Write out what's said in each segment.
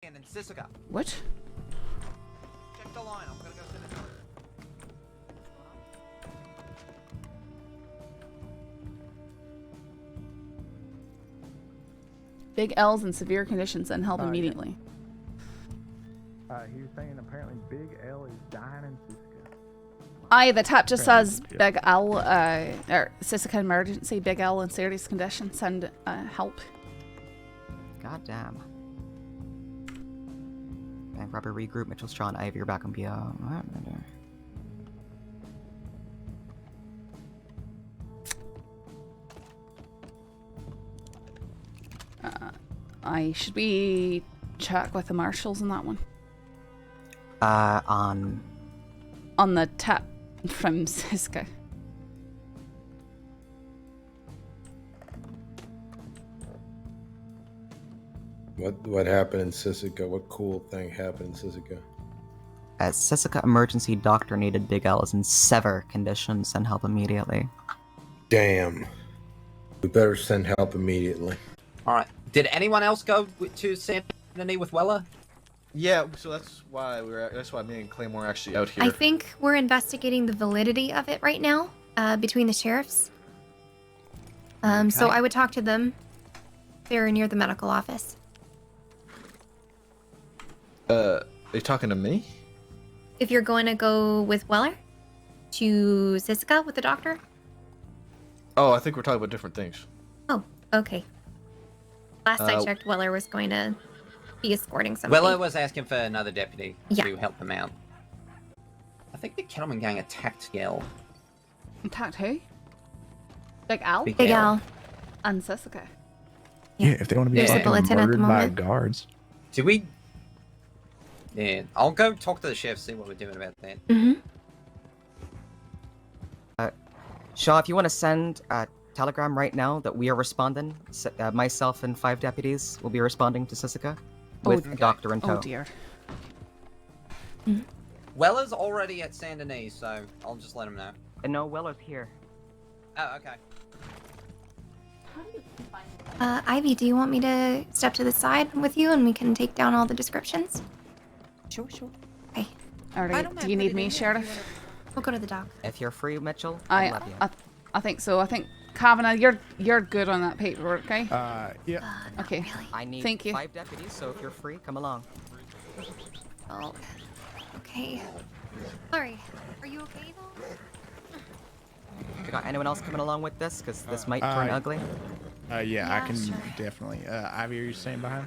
And Sisika. What? Check the line. I'm gonna go send it. Big L's in severe conditions and help immediately. He was saying apparently Big L is dying in Sisika. Aye, the tap just says Big L, or Sisika emergency, Big L in serious condition, send help. God damn. Bank robber regroup, Mitchell, Straw, and Ivy are back on BO. Should we check with the marshals on that one? On the tap from Sisika. What happened in Sisika? What cool thing happened in Sisika? Sisika emergency doctor needed. Big L is in severe condition. Send help immediately. Damn. We better send help immediately. Alright. Did anyone else go to San Antonio with Weller? Yeah, so that's why me and Claymore are actually out here. I think we're investigating the validity of it right now, between the sheriffs. So I would talk to them. They're near the medical office. Are you talking to me? If you're going to go with Weller to Sisika with the doctor? Oh, I think we're talking about different things. Oh, okay. Last I checked, Weller was going to be escorting somebody. Weller was asking for another deputy to help him out. I think the Kettleman gang attacked Yell. Attacked who? Big Al? Big Al. And Sisika. Yeah, if they want to be fucking murdered by guards. Do we... Yeah, I'll go talk to the sheriff, see what we're doing about that. Mm-hmm. Shaw, if you want to send a telegram right now that we are responding, myself and 5 deputies will be responding to Sisika with a doctor in tow. Oh dear. Weller's already at Saint Denis, so I'll just let him know. No, Weller's here. Oh, okay. Ivy, do you want me to step to the side with you and we can take down all the descriptions? Sure. Okay. Alright, do you need me, Sheriff? We'll go to the dock. If you're free, Mitchell, I love you. I think so. I think, Kavanagh, you're good on that paperwork, okay? Yeah. Okay. Really. I need Thank you. 5 deputies, so if you're free, come along. Oh. Okay. Sorry. Are you okay, though? You got anyone else coming along with this? Because this might turn ugly. Yeah, I can definitely. Ivy, are you staying behind?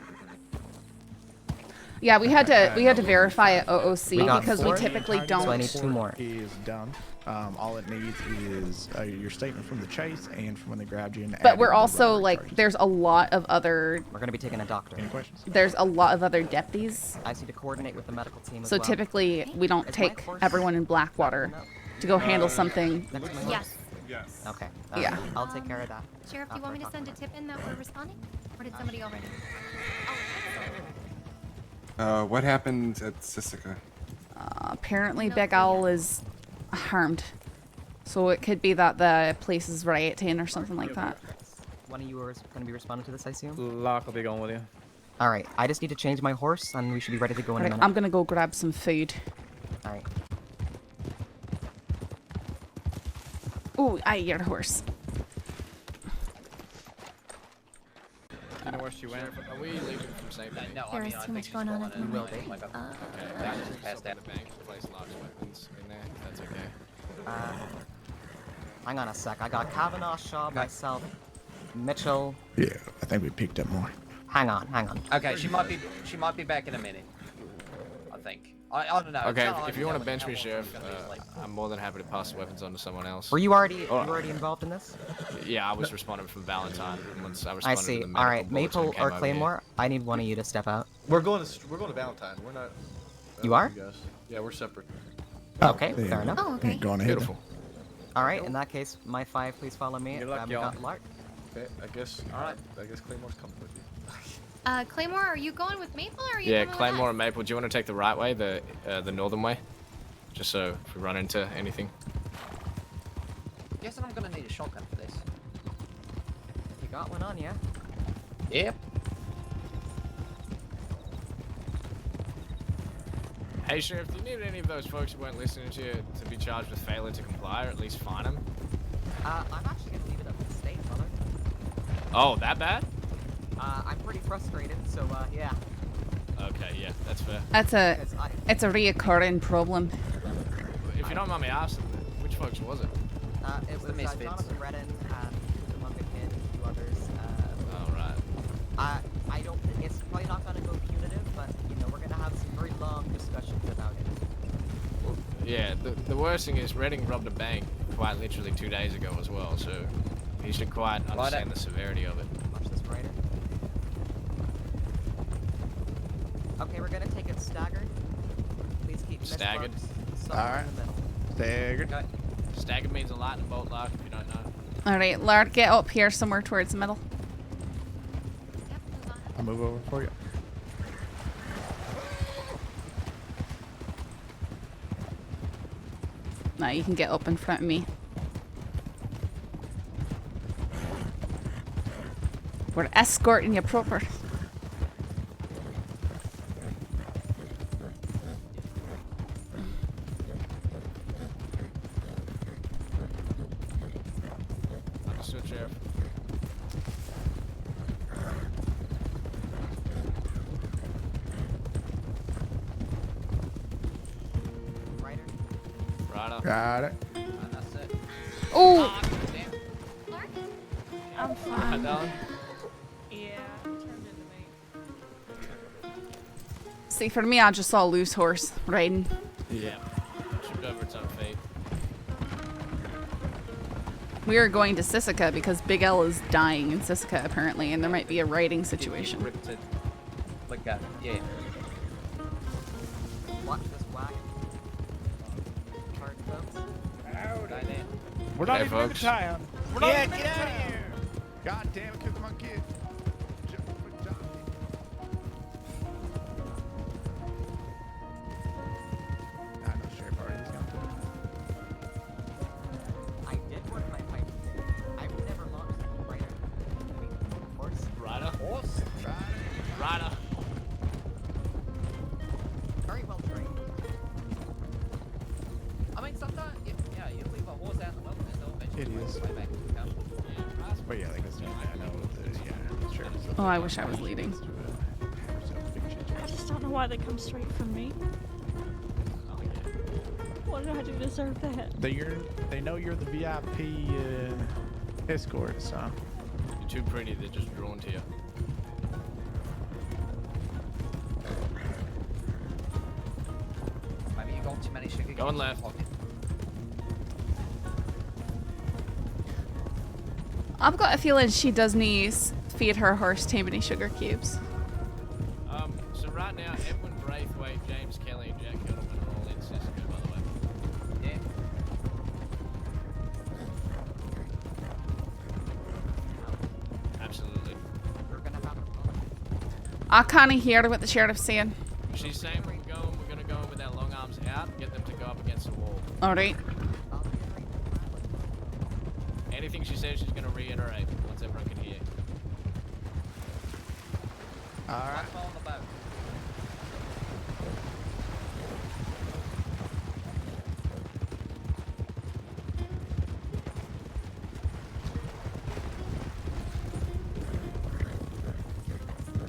Yeah, we had to verify at OOC because we 4, typically don't. So I need 2 more. Is done. All it needs is your statement from the chase and from when they grabbed you. And But we're also like, there's a lot of other. We're gonna be taking a doctor. Any questions? There's a lot of other deputies. I need to coordinate with the medical team as So well. typically, we don't take everyone in Blackwater to go handle something. Yes. Yes. Okay. Yeah. I'll take care of that. Sheriff, do you want me to send a tip in that we're responding? Or did somebody already? What happened at Sisika? Apparently, Big Owl is harmed. So it could be that the place is rioting or something like that. One of you are going to be responding to this, I assume? Locke will be going with you. Alright, I just need to change my horse and we should be ready to go in a minute. I'm gonna go grab some food. Alright. Ooh, I hear a horse. You know where she went? Are we leaving from St. Denis? No, There's too much going on at the moment. Okay, just past that. The bank place locks weapons in there, if that's okay. Hang on a sec. I got Kavanaugh, Shaw, myself, Mitchell. Yeah, I think we picked up more. Hang on. Okay, she might be back in a minute. I think. I don't know. Okay, if you want to bench me, Sheriff, I'm more than happy to pass the weapons on to someone else. Were you already involved in this? Yeah, I was responding from Valentine. Once I responded I see. to the Alright, medical Maple bulletin or came over Claymore, I need one of you to step out. We're going to Valentine. We're not. You are? Guys. Yeah, we're separate. Okay, yeah. fair enough. Oh, okay. Going ahead. Beautiful. Alright, in that case, my 5, please follow me. Good luck, We y'all. got Lark. Okay, I guess. Alright. I guess Claymore's coming with you. Claymore, are you going with Maple or are you Yeah, coming with Claymore us? and Maple, do you want to take the right way, the northern way? Just so if we run into anything. Guessing I'm gonna need a shotgun for this. You got one on, yeah? Yep. Hey, Sheriff, do you need any of those folks who weren't listening to you to be charged with failing to comply, or at least fine them? I'm actually gonna leave it up to the state, brother. Oh, that bad? I'm pretty frustrated, so, yeah. Okay, yeah, that's fair. It's a reoccurring problem. If you don't mind me asking, which folks was it? It was Jonathan RedM and the Monkey Kid and a few others. Oh, right. I don't. It's probably not gonna go punitive, but you know we're gonna have some very long discussions about it. Well, yeah, the worst thing is Redding robbed a bank quite literally 2 days ago as well, so he should quite understand the severity of it. Watch this, Ryder. Okay, we're gonna take it staggered. Please keep Staggered? Alright. Staggered. Okay. Staggered means a lightning bolt, Lark, if you don't know. Alright, Lard, get up here somewhere towards the middle. I'll move over for you. Now you can get up in front of me. We're escorting you proper. Understood, Sheriff. Ryder. Right up. Got it. And that's it. Oh! I'm Right fine. down. Yeah, it turned into me. See, for me, I just saw a loose horse riding. Yeah. Tripped over its own feet. We are going to Sisika because Big L is dying in Sisika apparently, and there might be a riding situation. Ripped it. Like that. Yeah. Watch this wagon. Charge folks. We're not Okay, even in folks. town. We're not even in town. God damn it, kill the monkey. I know Sheriff already was gonna I did work my pipe today. I would never launch that Ryder. I mean, horse. Rider. Horse. Rider. Very well trained. I mean, sometimes, you leave a horse out in the wilderness, they'll eventually It find is. their way back to the country. But yeah, like I said, I know the Sheriff is Oh, I wish I was leading. I just don't know why they come straight from me. What did I do to deserve that? They know you're the VIP escort, so. You're too pretty, they're just drawn to you. Maybe you got too many sugar Going cubes in left. your pocket. I've got a feeling she doesn't feed her horse too many sugar cubes. So right now, Edwin Braithwaite, James Kelly, and Jack Kettleman are all in Cisco, by the way. Yeah. Absolutely. We're gonna have a I kind of hear what the sheriff's saying. She's saying we're gonna go in with our long arms out and get them to go up against the wall. Alright. Anything she says, she's gonna reiterate once everyone can hear. Alright. That's all on the boat.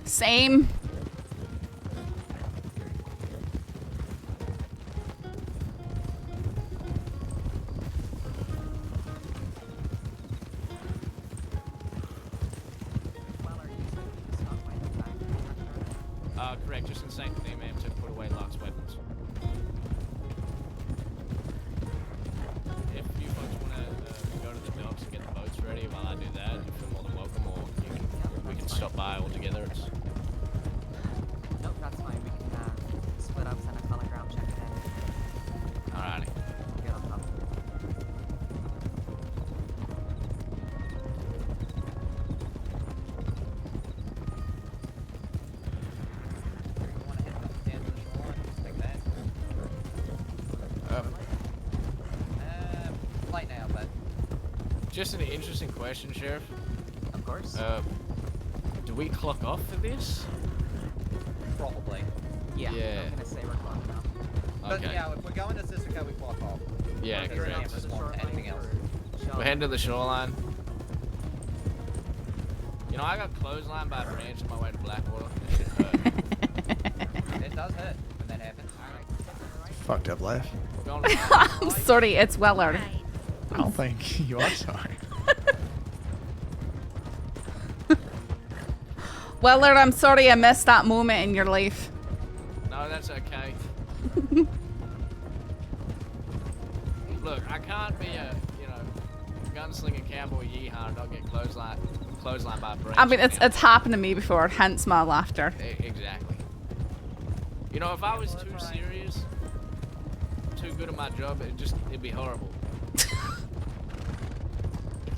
Same. Correct, just insane the name to put away Lark's weapons. If you folks want to go to the docks and get the boats ready while I do that, you're more than welcome, or we can stop by altogether. It's Nope, that's fine. We can split up, send a color ground check in. alrighty. Get on top. You want to head up down to the shoreline, just take that. Late now, but Just an interesting question, Sheriff. Of course. Do we clock off for this? probably. yeah. yeah. I'm gonna say we're clocking up. But Okay. yeah, if we're going to Sissoko, we block off. Yeah, Because we correct. can't respond to anything else. We're heading to the shoreline. You know, I got clotheslined by a branch on my way to Blackwater. It hurt. It does hurt when that happens. Fucked up laugh. We're going to I'm sorry, it's Willard. I don't think you are sorry. Willard, I'm sorry I missed that moment in your life. No, that's okay. Look, I can't be a, gunslinging cowboy yeehaw and not get clothesline by a branch. I mean, it's happened to me before, hence my laughter. Exactly. You know, if I was too serious, too good at my job, it'd be horrible. If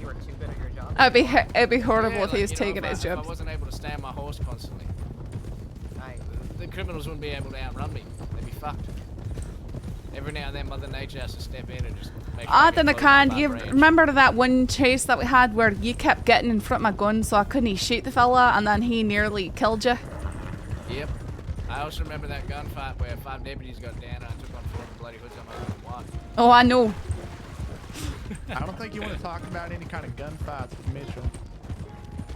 you were too good at your job. It'd be horrible Yeah, if he was you know, taking his if I job. wasn't able to stand my horse constantly, the criminals wouldn't be able to outrun me. They'd be fucked. Every now and then, Mother Nature has to step in and just make sure I get didn't clotheslined kind. by a You branch. remember that one chase that we had where you kept getting in front of my gun so I couldn't shoot the fella and then he nearly killed you? Yep. I also remember that gunfight where 5 deputies got down and I took on 4 bloody hoods on my own one. Oh, I know. I don't think you want to talk about any kind of gunfights with Mitchell.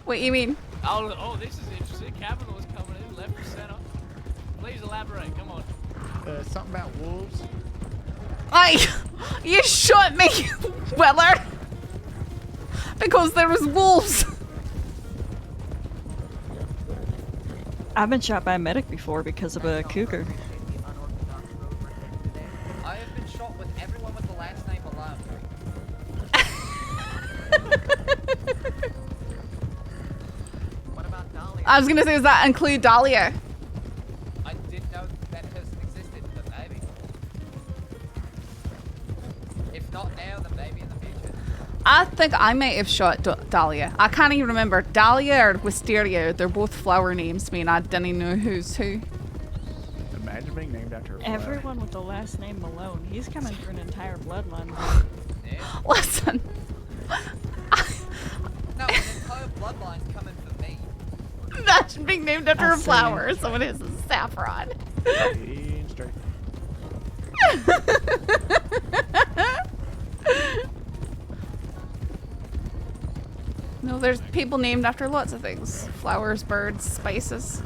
What you mean? Oh, this is interesting. Capital is coming in left and center. Please elaborate. Come on. Something about wolves. You shot me, Willard! Because there was wolves. I've been shot by a medic before because of a cougar. I have been shot with everyone with the last name alone. What about Dahlia? I was gonna say, does that include Dahlia? I didn't know that person existed, but maybe. If not now, then maybe in the future. I think I might have shot Dahlia. I can't even remember. Dahlia or Wisteria, they're both flower names to me and I didn't know who's who. Imagine being named after a flower. Everyone with the last name Malone. He's coming for an entire bloodline. Yeah. Listen. No, an entire bloodline's coming for me. Imagine being named after a I'll see. flower. Someone is a saffron. And straight. No, there's people named after lots of things. Flowers, birds, spices.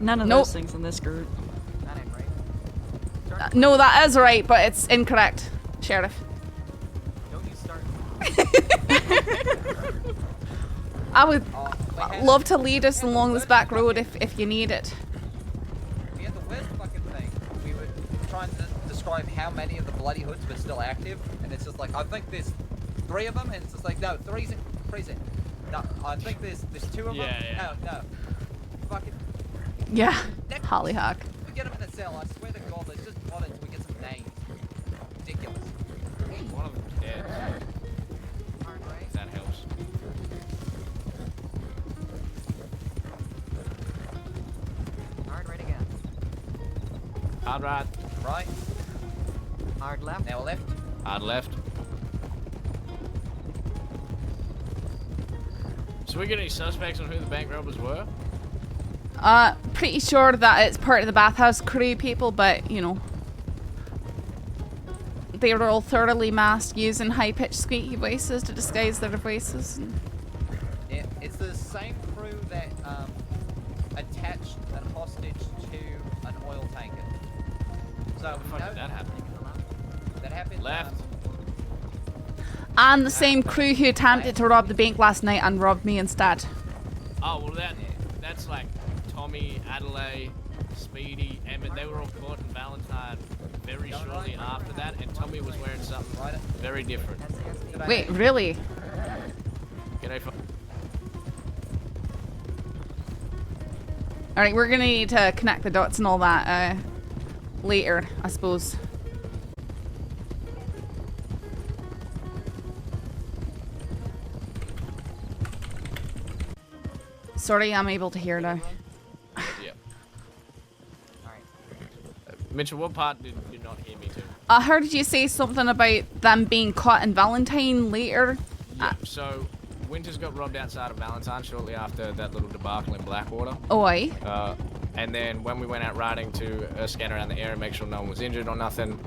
None of Nope. those things in this group. That ain't right. No, that is right, but it's incorrect, Sheriff. Don't you start. I would We had- love to lead us along this back road if you need it. We had the worst fucking thing. We were trying to describe how many of the bloody hoods were still active, and it's just like, I think there's 3 of them, and it's just like, no, three's it. No, I think there's 2 of them. Yeah. No. Fucking, Yeah, hollyhock. we get them in the cell, I swear to God, let's just plot it until we get some names. Ridiculous. One of them's dead. If that helps. Hard right again. Hard right. Right, Hard left. now left. Hard left. So we get any suspects on who the bank robbers were? Pretty sure that it's part of the bathhouse crew people, but you know. They were all thoroughly masked using high-pitched squeaky voices to disguise their voices. Yeah, it's the same crew that attached a hostage to an oil tanker. So How the fuck did that happen? that happened. Left. And the same crew who attempted to rob the bank last night and robbed me instead. Oh, well that's like Tommy, Adelaide, Speedy, Emmett, they were all caught in Valentine very shortly after that, and Tommy was wearing something very different. Wait, really? G'day, Alright, we're gonna need to connect the dots and all that later, I suppose. Sorry, I'm able to hear now. Yeah. Mitchell, what part did you not hear me to? I heard you say something about them being caught in Valentine later. So, Winters got robbed outside of Valentine shortly after that little debacle in Blackwater. Oh, aye. And then when we went out riding to scan around the area, make sure no one was injured or nothing,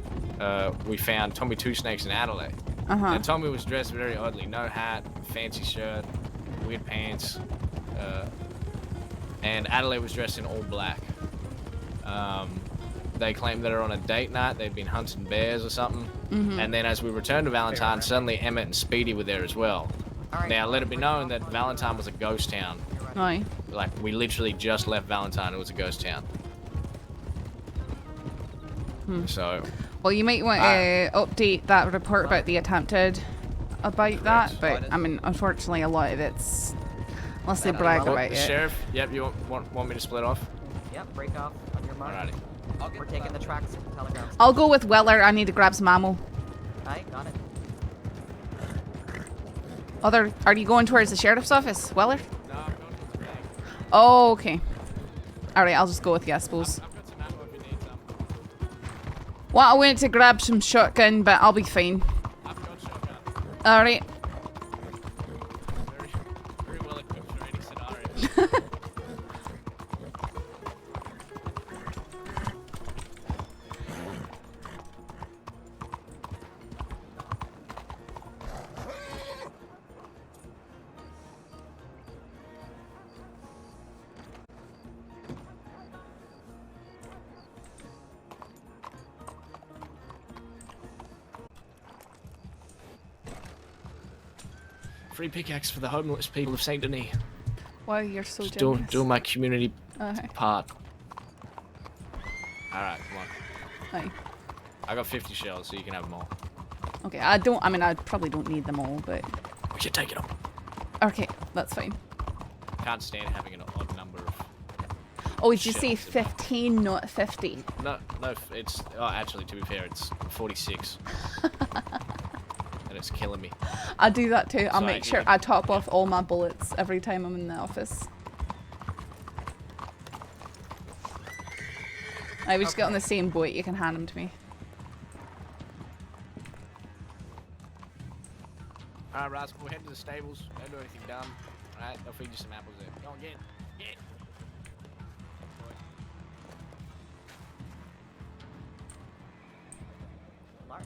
we found Tommy Two Snakes in Adelaide. And Tommy was dressed very oddly. No hat, fancy shirt, weird pants. And Adelaide was dressed in all black. They claimed that they were on a date night. They'd been hunting bears or something. And then as we returned to Valentine, suddenly Emmett and Speedy were there as well. Now, let it be known that Valentine was a ghost town. Aye. Like, we literally just left Valentine. It was a ghost town. So... Well, you might want to update that report about the attempted about that, but I mean, unfortunately, a lot of it's unless they brag about it. Sheriff, yep, you want me to split off? Yep, break off on your mark. Alrighty. We're taking the tracks to telegrams. I'll go with Weller. I need to grab some ammo. Alright, got it. Are you going towards the sheriff's office, Weller? No, I'm going to the bank. Oh, okay. Alright, I'll just go with you, I suppose. I've got some ammo if you need some. Well, I went to grab some shotgun, but I'll be fine. I've got shotgun. Alright. Very well equipped for any scenario. Free pickaxe for the homeless people of Saint Denis. Wow, you're so Just generous. doing my community Okay. part. Alright, come on. Aye. I got 50 shells, so you can have them all. Okay, I mean, I probably don't need them all, but... We should take it all. Okay, that's fine. Can't stand having an odd number of... Oh, did you say shells in my- 15, not 50? No, it's... Oh, actually, to be fair, it's 46. And it's killing me. I do that too. I'll So make sure I top off all my bullets every time I'm in the office. I just get on the same boat, you can hand them to me. Alright, Rascal, we'll head to the stables. Don't do anything dumb. Alright, they'll feed you some apples there. Go on, get. Mark.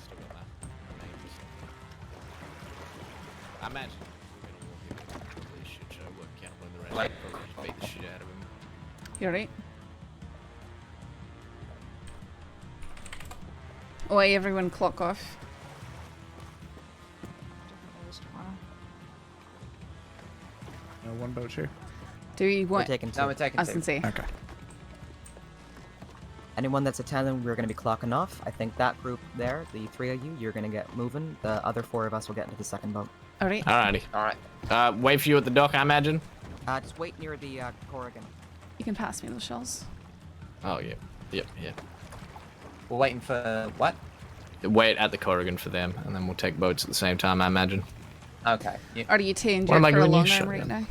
Still got my main stuff. I imagine we're gonna walk into this shit show, work out when the rest of them probably just beat the shit out of him. You're right. Oh, wait, everyone clock off. One boat share. Do you We're want... taking two. No, we're taking I was two. gonna say. Okay. Anyone that's attending, we're going to be clocking off. I think that group there, the three of you, you're going to get moving. The other four of us will get into the second boat. Alright. Alrighty. Alright. Wait for you at the dock, I imagine? Just wait near the Corrigan. You can pass me those shells. Oh, yeah. Yep. We're waiting for what? Wait at the Corrigan for them, and then we'll take boats at the same time, I imagine. Okay. Yeah. Are you taking What am I for a giving you? long arm right Shotgun. now?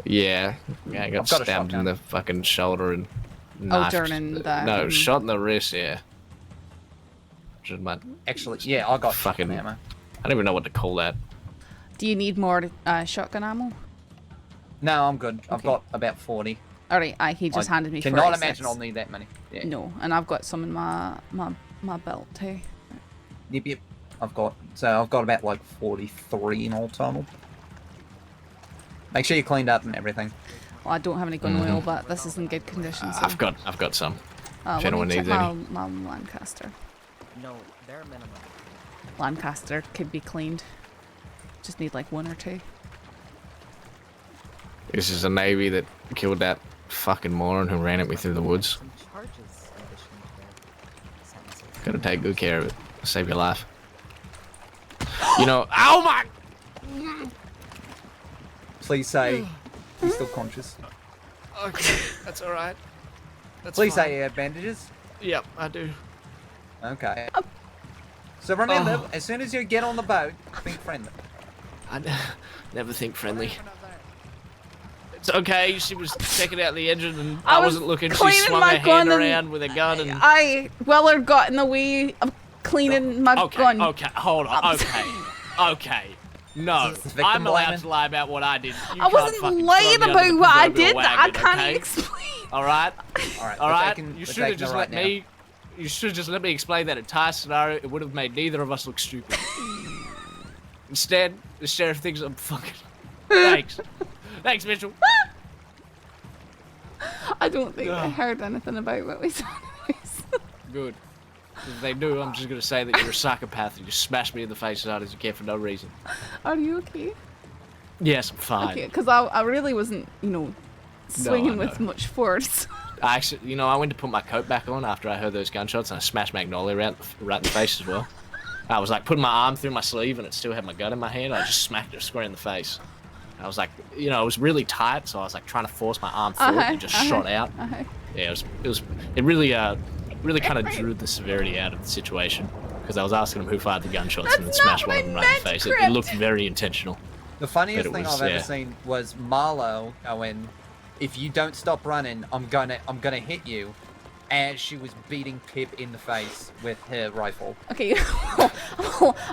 Yeah, I got I've got a stabbed in shotgun. the fucking shoulder and Oh, knifed. during the... No, shot in the wrist, yeah. Just my Actually, yeah, I got fucking shotgun ammo. I don't even know what to call that. Do you need more shotgun ammo? No, I'm good. I've Okay. got about 40. Alright, he just handed me Cannot 46. imagine I'll need that many. Yeah. No, and I've got some in my belt too. Yep. I've got about like 43 in all total. Make sure you cleaned up and everything. Well, I don't have any gun oil, but this is in good condition. So. I've got some. If let anyone me check needs any. my Lancaster. No, bare minimum. Lancaster could be cleaned. Just need like one or two. This is the Navy that killed that fucking moron who ran at me through the woods. Some charges in addition to their sentences. Gotta take good care of it. Save your life. You know, ow my! Please say he's still conscious. Okay, that's all right. That's Please fine. say you have bandages. Yep, I do. Okay. So remember, as soon as you get on the boat, think friendly. I never think friendly. It's okay. She was checking out the engine, and I wasn't looking. She cleaning swung my her gun hand and around with a gun, and Weller got in the way of cleaning my gun. Okay, hold on. Okay. No, I'm allowed to lie about what I did. You I can't wasn't fucking lying throw me about under the what I proverbial did. I wagon, can't okay? explain. All right. All right. You should have just let me. You should have just let me explain that entire scenario. It would have made neither of us look stupid. Instead, the sheriff thinks I'm fucking. Thanks, Mitchell. I don't think they heard anything about what we said. Good. If they do, I'm just gonna say that you're a psychopath and you just smash me in the face as hard as you can for no reason. Are you okay? Yes, I'm fine. Okay, because I really wasn't, swinging with much force. I actually, I went to put my coat back on after I heard those gunshots, and I smashed Magnolia right in the face as well. I was like putting my arm through my sleeve, and it still had my gun in my hand. I just smacked her square in the face. I was like, it was really tight, so I was like trying to force my arm forward and just shot out. Yeah, it really kind of drew the severity out of the situation, because I was asking him who fired the gunshots and then smashed one of them right in the face. It looked very intentional. The funniest thing I've ever seen was Marlo going, "If you don't stop running, I'm gonna hit you," as she was beating Pip in the face with her rifle. Okay,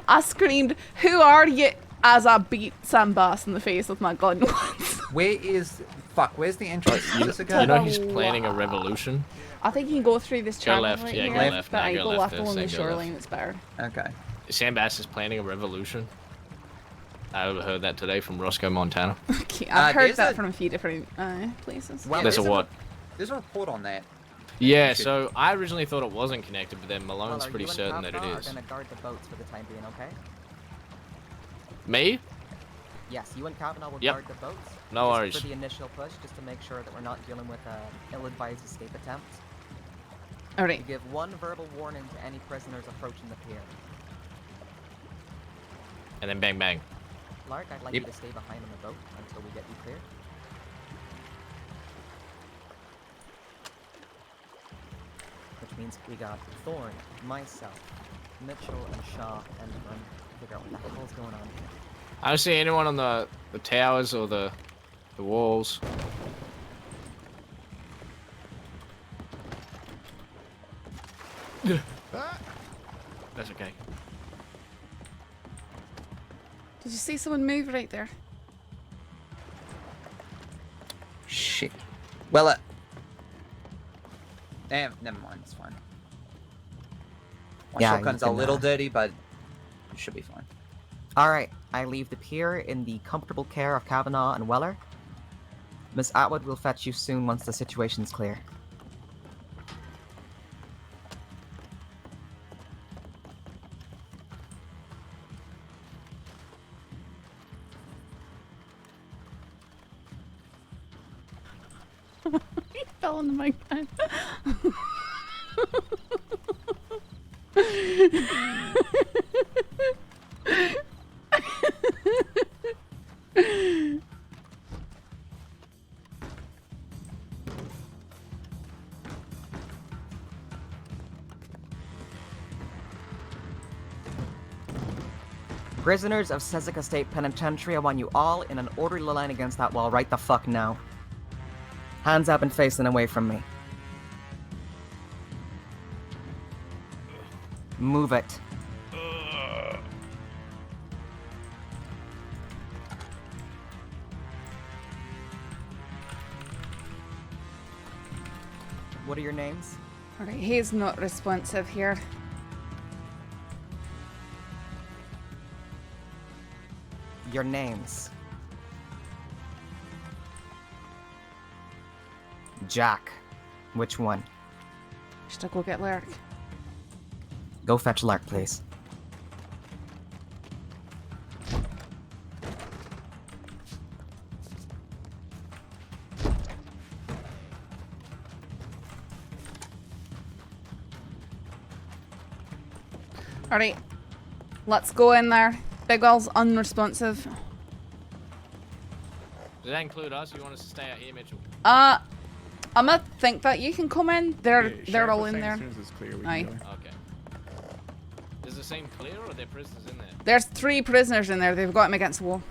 I screamed, "Who are you?" as I beat Sam Bass in the face with my gun once. Where's the entrance? You know he's planning a revolution? I think you can go through this channel left, right yeah, here, go left, but no, I go go left left along first, the then go shoreline, left. it's better. Okay. Sam Bass is planning a revolution. I overheard that today from Roscoe, Montana. Okay, I've heard that from a few different places. Well, there's a what? There's a report on that. Yeah, so I originally thought it wasn't connected, but then Malone's pretty certain that it is. Are gonna guard the boats for the time being, okay? Me? Yes, you and Kavanaugh will Yep. guard the boats. No just worries. For the initial push, just to make sure that we're not dealing with an ill-advised escape attempt. Alright. You give one verbal warning to any prisoners approaching the pier. And then bang bang. Lark, I'd like you to stay behind on the boat until we get you cleared. Which means we got Thorn, myself, Mitchell, and Shaw, and we're going to figure out what the hell's going on here. I don't see anyone on the towers or the walls. That's okay. Did you see someone move right there? Shit. Well, damn, never mind, it's fine. My shotgun's a little dirty, but it should be fine. Alright, I leave the pier in the comfortable care of Kavanaugh and Weller. Miss Atwood will fetch you soon once the situation's clear. He fell into my gun. Prisoners of Sesica State Penitentiary, I want you all in an orderly line against that wall right the fuck now. Hands up and facing away from me. Move it. What are your names? Alright, he's not responsive here. Your names. Jack. Which one? Should I go get Lark? Go fetch Lark, please. Alright, let's go in there. Bigwell's unresponsive. Does that include us? You want us to stay out here, Mitchell? I'm gonna think that you can come in. They're Sheriff all was in saying there. As soon as it's clear, we can Aye. go in. Okay. Is the scene clear or are there prisoners in there? There's 3 prisoners in there. They've got him against the wall.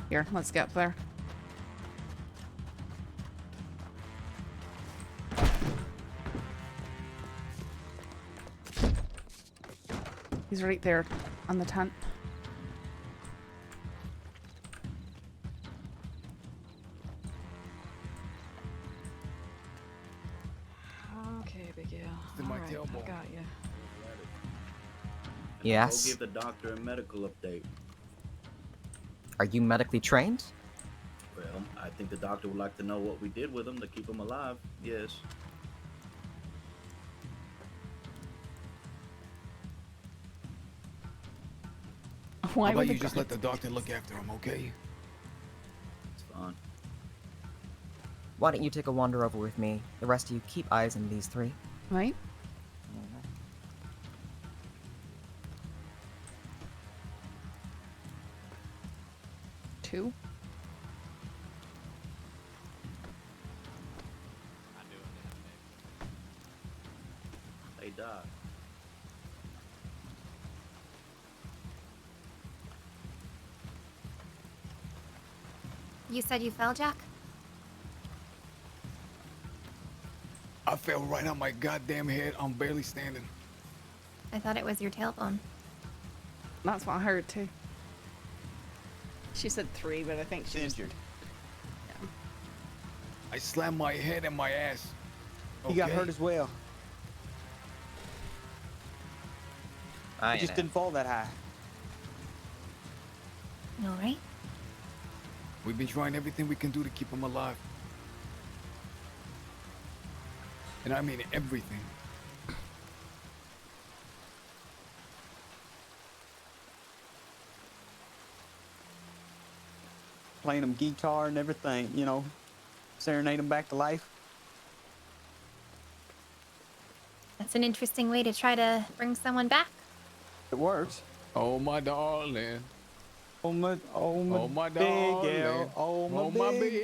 Here, let's get up there. He's right there on the tent. Okay, Big Al. in my Alright, tailbone. I got you. Yes. Go give the doctor a medical update. Are you medically trained? Well, I think the doctor would like to know what we did with him to keep him alive. Yes. Why How would about the you just guard- let the doctor look after him, okay? It's fine. Why don't you take a wander over with me? The rest of you keep eyes on these 3. Right? Two. I do it. Hey, Doc. You said you fell, Jack? I fell right on my goddamn head. I'm barely standing. I thought it was your tailbone. That's what I heard too. She said 3, but I think she's Injured. I slammed my head and my ass. He got hurt as well. I He just didn't fall that high. All right. We've been trying everything we can do to keep him alive. And I mean everything. Playing him guitar and everything, you know, serenade him back to life. That's an interesting way to try to bring someone back. It works. Oh my darling. Oh my my big darling. L. Oh my, Oh, my big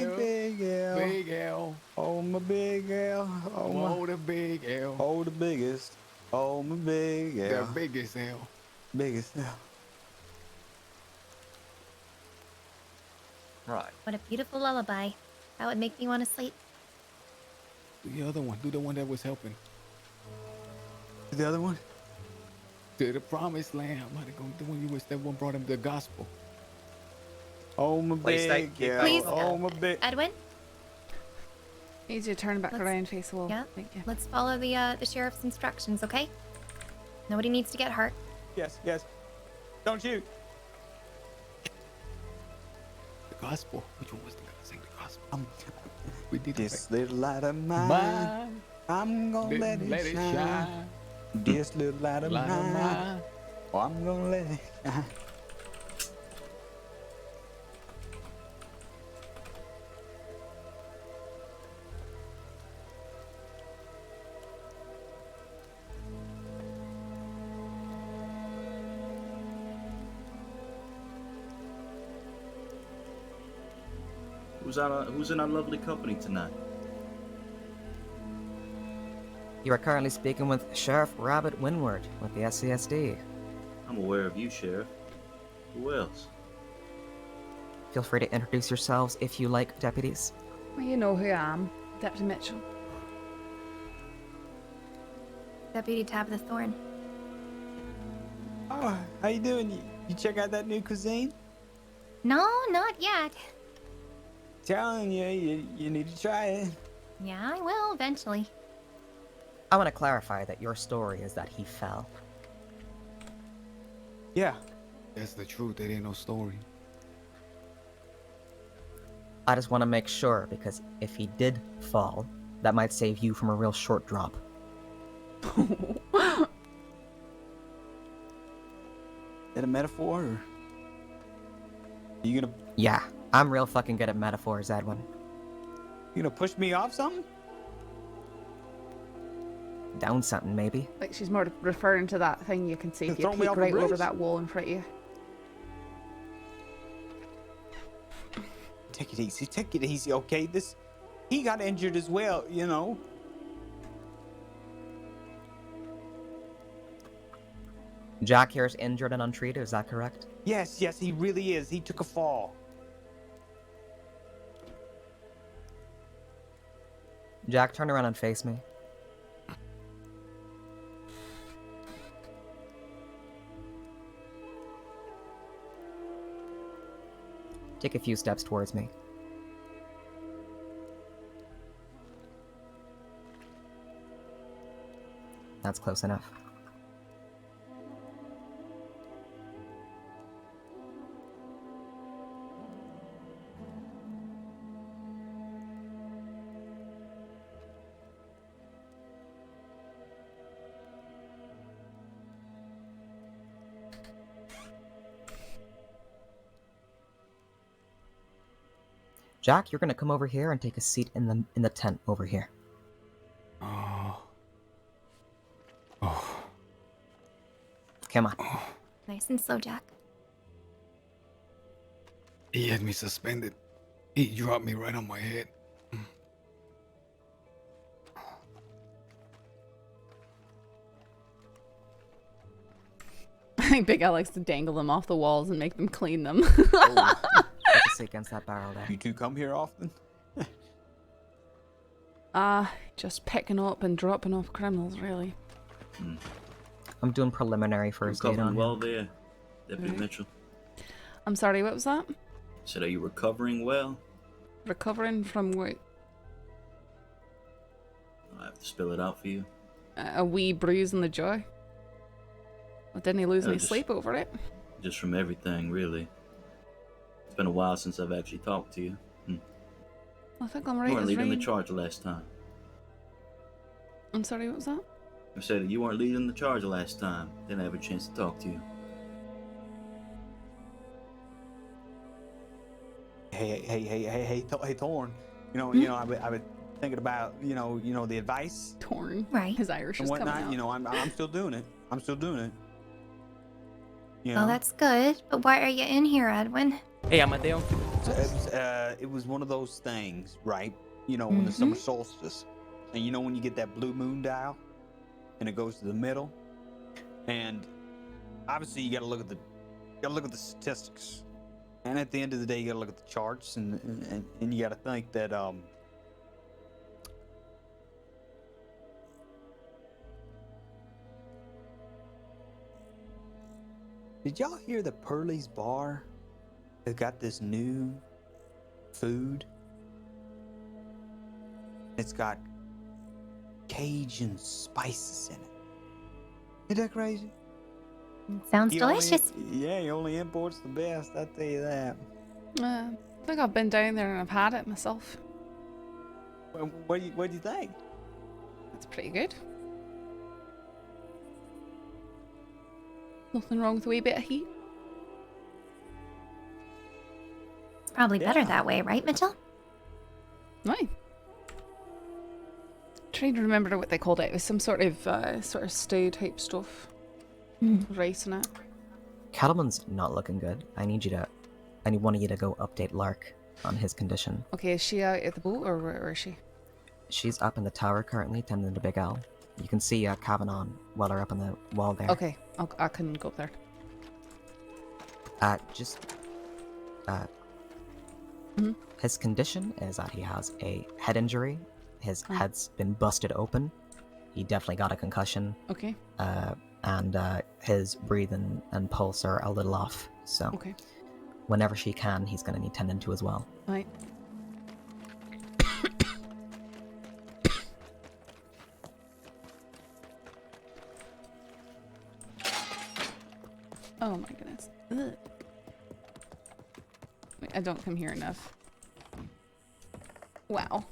L. big L. Big L. Oh my big L. Oh my. Oh, the big L. Oh the biggest. Oh my big L. The biggest L. Biggest L. Right. What a beautiful lullaby. That would make me want to sleep. Do the other one. Do the one that was helping. The other one? To the promised land. I'm about to go. The one you was that one brought him the gospel. Oh my Please big stay- L. Please, Oh my big. Edwin, Need you to turn back Let's- around and face the wall. yeah, Thank you. let's follow the sheriff's instructions, okay? Nobody needs to get hurt. Yes, yes. Don't shoot. The gospel. Which one was the gospel? Sing the gospel. We did This it. little light of mine, Mine. I'm gonna let it shine. This little light of Light of mine, mine. oh, I'm gonna let it shine. Who's in our lovely company tonight? You are currently speaking with Sheriff Rabbit Windward with the SCSD. I'm aware of you, Sheriff. Who else? Feel free to introduce yourselves if you like, deputies. Well, you know who I am, Deputy Mitchell. Deputy Tabitha Thorne. Oh, how you doing? You check out that new cuisine? No, not yet. Telling you, you need to try it. Yeah, I will eventually. I want to clarify that your story is that he fell. Yeah. That's the truth. That ain't no story. I just want to make sure, because if he did fall, that might save you from a real short drop. Is that a metaphor, or you gonna Yeah, I'm real fucking good at metaphors, Edwin. push me off something? Down something, maybe. Like she's more referring to that thing you can see if you Throw me peek off a right over bridge? that wall in front of you. take it easy. Take it easy, okay? He got injured as well, you know. Jack here is injured and untreated, is that correct? Yes, he really is. He took a fall. Jack, turn around and face me. Take a few steps towards me. That's close enough. Jack, you're gonna come over here and take a seat in the tent over here. Come on. Nice and slow, Jack. He had me suspended. He dropped me right on my head. I think Big Al likes to dangle them off the walls and make them clean them. Take a seat against that barrel there. You two come here often? Just picking up and dropping off criminals, really. I'm doing preliminary first aid on Recovering well him. there, Deputy Mitchell. I'm sorry, what was that? Said, are you recovering well? Recovering from what? I have to spell it out for you. A wee bruise in the jaw? Well, didn't he lose any just- sleep over it? Just from everything, really. It's been a while since I've actually talked to you. I think I'm You right weren't as leading the rain. charge the last time. I'm sorry, what was that? I said you weren't leading the charge the last time. Didn't have a chance to talk to you. Hey, Thorn. You know, I've been thinking about, you know, the advice Torn. Right. His Irish and is coming whatnot. out. You know, I'm still doing it. You know? Well, that's good. But why are you in here, Edwin? Hey, Amadeo. It was one of those things, right? You know, when the summer solstice, and you know when you get that blue moon dial, and it goes to the middle, and obviously you got to look at the statistics, and at the end of the day, you got to look at the charts, and you got to think that Did y'all hear that Pearlie's Bar has got this new food? It's got Cajun spices in it. Isn't that crazy? Sounds He delicious. He only imports the best, I'll tell you that. I think I've been down there and I've had it myself. What do you think? It's pretty good. Nothing wrong with a wee bit of heat. It's probably better that way, right, Mitchell? Right. Trying to remember what they called it. It was some sort of stew type stuff. Rice in it. Cattleman's not looking good. I need one of you to go update Lark on his condition. Okay, is she out at the boat or where is she? She's up in the tower currently, tending to Big Al. You can see Kavanaugh and Weller up on the wall there. Okay, I can go up there. His condition is that he has a head injury. His head's been busted open. He definitely got a concussion. Okay. And his breathing and pulse are a little off. So Okay. whenever she can, he's going to need tending to as well. Right. Oh my goodness. Ugh. Wait, I don't come here enough. Wow.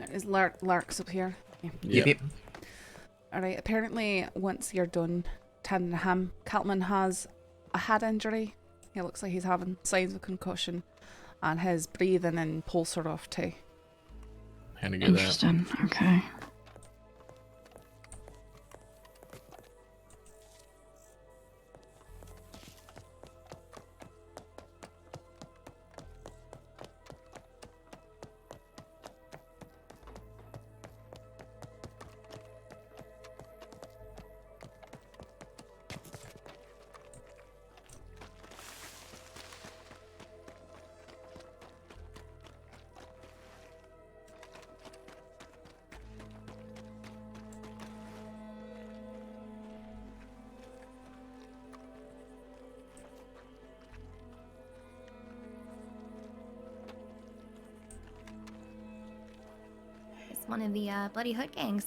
There's Lark's up here. Yeah. Yep. Alright, apparently once you're done tending to him, Cattleman has a head injury. It looks like he's having signs of concussion. And his breathing and pulse are off too. Had to get that. Interesting. Okay. It's one of the Bloody Hood gangs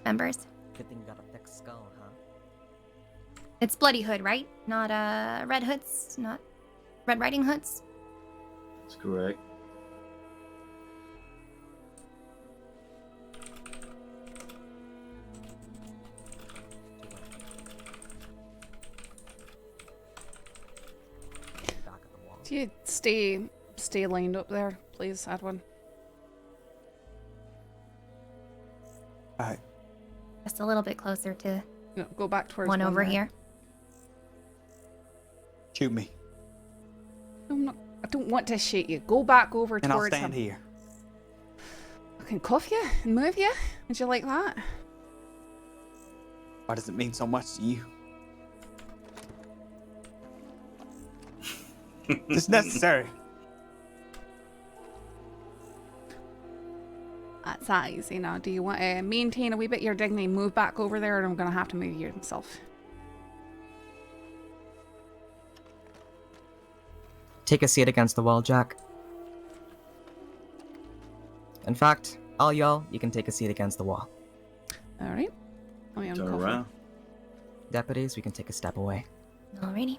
members. Good thing you got a thick skull, huh? It's Bloody Hood, right? Not Red Hoods, not Red Riding Hoods. That's correct. Do you stay lined up there, please, Edwin? Alright. Just a little bit closer to No, go back towards one over there. here. Shoot me. No, I'm not, I don't want to shoot you. Go back over And I'll towards stand him. here. I can cuff you and move you. Would you like that? Why does it mean so much to you? It's necessary. That's that easy now. Do you want to maintain a wee bit your dignity, move back over there, or I'm going to have to move you myself? Take a seat against the wall, Jack. In fact, all y'all, you can take a seat against the wall. Alright. Oh, yeah, I'm Turn coughing. around. Deputies, we can take a step away. Alrighty.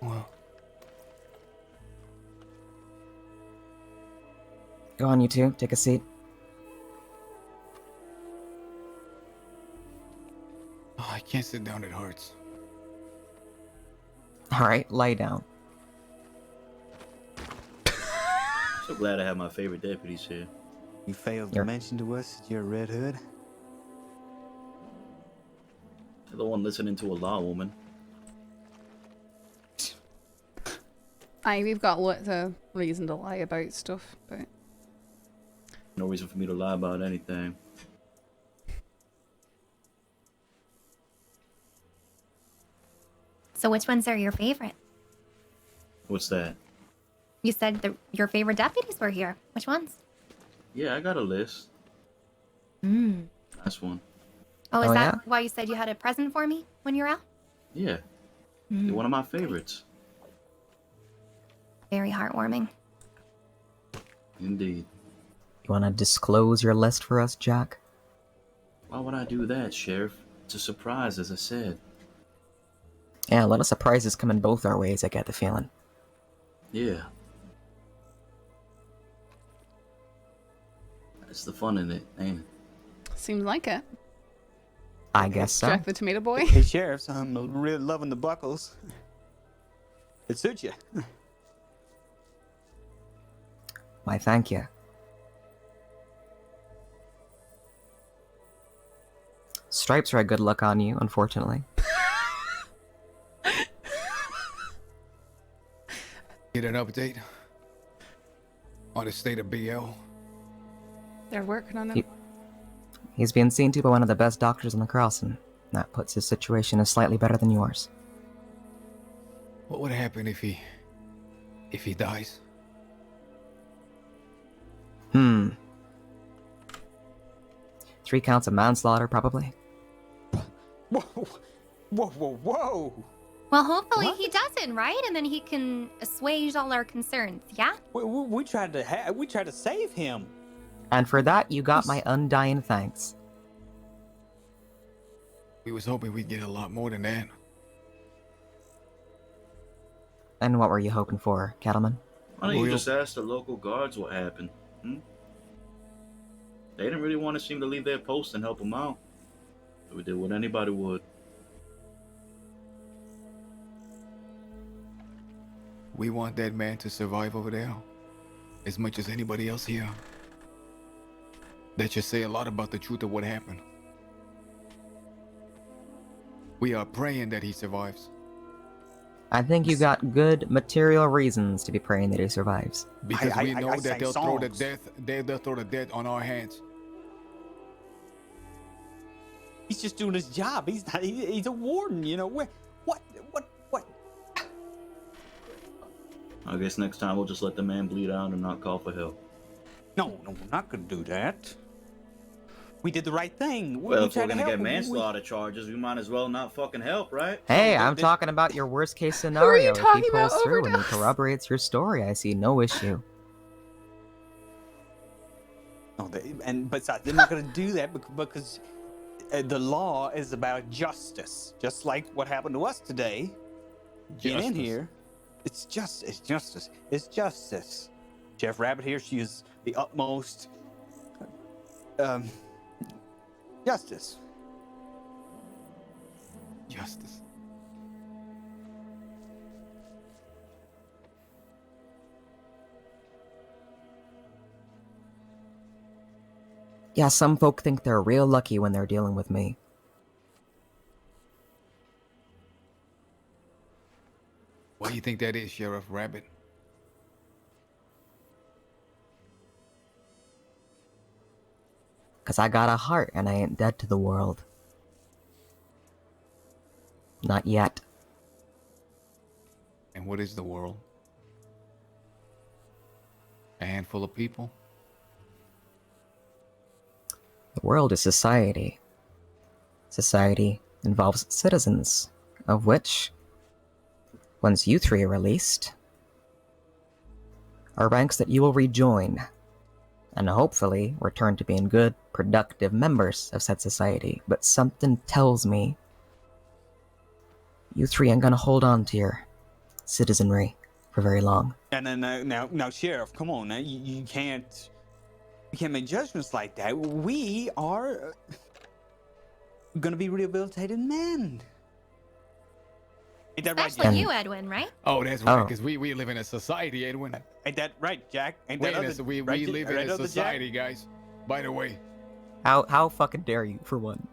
Well, Go on, you two. Take a seat. oh, I can't sit down. It hurts. Alright, lie down. So glad I have my favorite deputies here. You failed to You're- mention to us that you're a Red Hood? You're the one listening to a law woman. Aye, we've got lots of reason to lie about stuff, but No reason for me to lie about anything. So which ones are your favorite? What's that? You said your favorite deputies were here. Which ones? Yeah, I got a list. Hmm. Nice one. Oh, is Oh, that yeah? why you said you had a present for me when you were out? Yeah, Mm. you're one of my favorites. Very heartwarming. Indeed. You want to disclose your list for us, Jack? Why would I do that, Sheriff? It's a surprise, as I said. Yeah, a lot of surprises coming both our ways, I get the feeling. Yeah. That's the fun in it, ain't it? seems like it. I guess so. Jack the Tomato Boy. Hey, Sheriff, I'm really loving the buckles. It suits you. Why, thank you. Stripes are a good look on you, unfortunately. Get an update on the state of BL. They're working on it. He- He's being seen to by one of the best doctors on the crossing. That puts his situation as slightly better than yours. What would happen if he dies? 3 counts of manslaughter, probably. Whoa, whoa, whoa, whoa! Well, hopefully What? he doesn't, right? And then he can assuage all our concerns. Yeah. We tried to save him. And for that, you got my undying thanks. We was hoping we'd get a lot more than that. And what were you hoping for, Cattleman? Why don't you Loyal- just ask the local guards what happened? They didn't really want to seem to leave their post and help them out. We did what anybody would. We want that man to survive over there as much as anybody else here. That should say a lot about the truth of what happened. We are praying that he survives. I think you got good material reasons to be praying that he survives. Because we know that sang they'll throw the songs. they'll throw the death on our hands. He's just doing his job. He's not. He's a warden. You know what? I guess next time we'll just let the man bleed out and not call for help. No, we're not gonna do that. We did the right thing. Well, if tried we're to gonna help get him. manslaughter charges, we might as well not fucking help, right? Hey, No, I'm this- talking about your worst case are you scenario. If talking he pulls about, through and he Overdose? corroborates your story, I see no issue. No, and besides, they're not gonna do that because the law is about justice, just like what happened to us today. Being in Justice. here, it's justice. It's justice. Jeff Rabbit here, she is the utmost justice. Justice. Yeah, some folk think they're real lucky when they're dealing with me. Why do you think that is, Sheriff Rabbit? Cause I got a heart and I ain't dead to the world. Not yet. And what is the world? A handful of people? The world is society. Society involves citizens, of which, once you three are released, are ranks that you will rejoin, and hopefully return to being good, productive members of said society. But something tells me you three ain't gonna hold on to your citizenry for very long. And then now, Sheriff, come on, now you can't make judgments like that. We are gonna be rehabilitated men. Ain't that right, Especially Jack? you, Edwin, right? Oh, that's right, Oh. because we live in a society, Edwin. Ain't that right, Jack? Ain't Wait, that other, we right, live right, in a other Jack? society, guys. By the way, How fucking dare you, for one?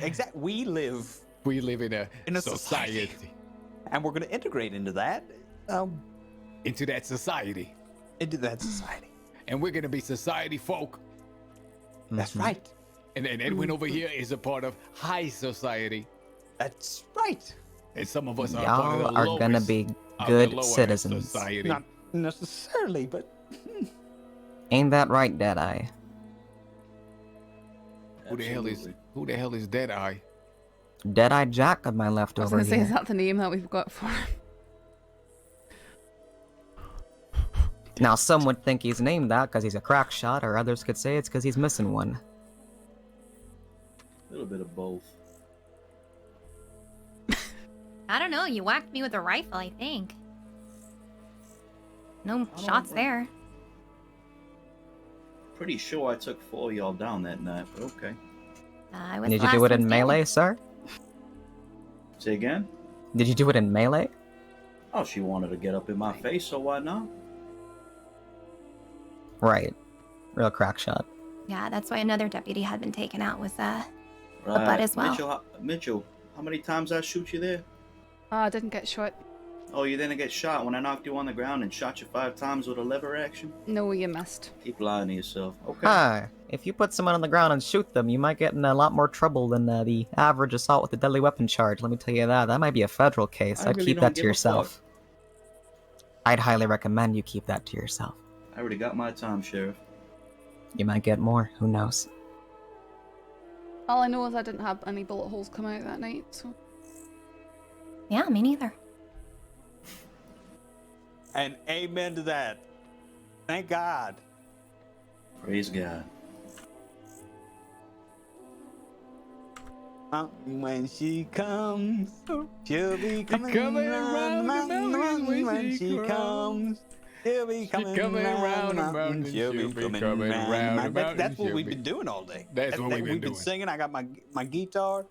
Exactly. We live we live in a society, and we're gonna integrate into that, into that society. And we're gonna be society folk. That's right. And Edwin over here is a part of high society. That's right. And some of us are part of Y'all the are lowest gonna be of the good lower citizens. Society. Not necessarily, but Ain't that right, Deadeye? Who the hell is Deadeye? Deadeye Jack on my left I was over gonna say, here. is that the name that we've got for him? Now, some would think he's named that because he's a crack shot, or others could say it's because he's missing one. A little bit of both. I don't know. You whacked me with a rifle, I think. No shots there. Pretty sure I took 4 of y'all down that night, but okay. I was Did the you do last it in one standing. melee, sir? Say again? Did you do it in melee? Oh, she wanted to get up in my face, so why not? Right. Real crack shot. Yeah, that's why another deputy had been taken out with a Right. butt as well. Mitchell, how many times I shoot you there? I didn't get shot. Oh, you didn't get shot when I knocked you on the ground and shot you 5 times with a lever action? No, you missed. Keep lying to yourself. Okay. Ah, if you put someone on the ground and shoot them, you might get in a lot more trouble than the average assault with a deadly weapon charge. Let me tell you that. That might be a federal case. I I'd really keep don't that to give a yourself. I'd highly recommend you keep that to yourself. I already got my time, Sheriff. You might get more. Who knows? All I know is I didn't have any bullet holes come out that night, so. Yeah, me neither. and amen to that. Thank God. Praise God. When she comes, she'll be coming, coming round around the mountain when she comes. She'll be coming round the mountain. She'll be coming round the mountain. That's what we've been doing all day. That's what we've been doing. Singing. I got my guitar,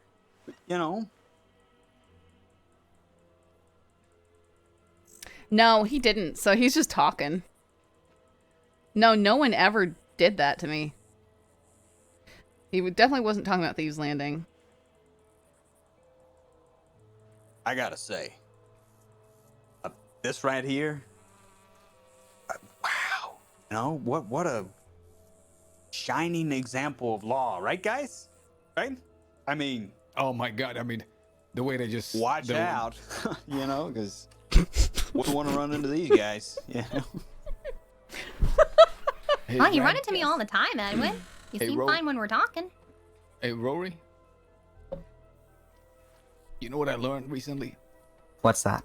No, he didn't. So he's just talking. No, no one ever did that to me. He definitely wasn't talking about Thieves Landing. I gotta say, this right here, wow. You know, what a shining example of law, right, guys? Right? I mean, oh my God! I mean, the way they just watch out, you know, because we want to run into these guys. Yeah. Hey, Oh, you run into me all the time, Edwin. You Hey, seem Ro- fine when we're talking. Hey, Rory. You know what I learned recently? What's that?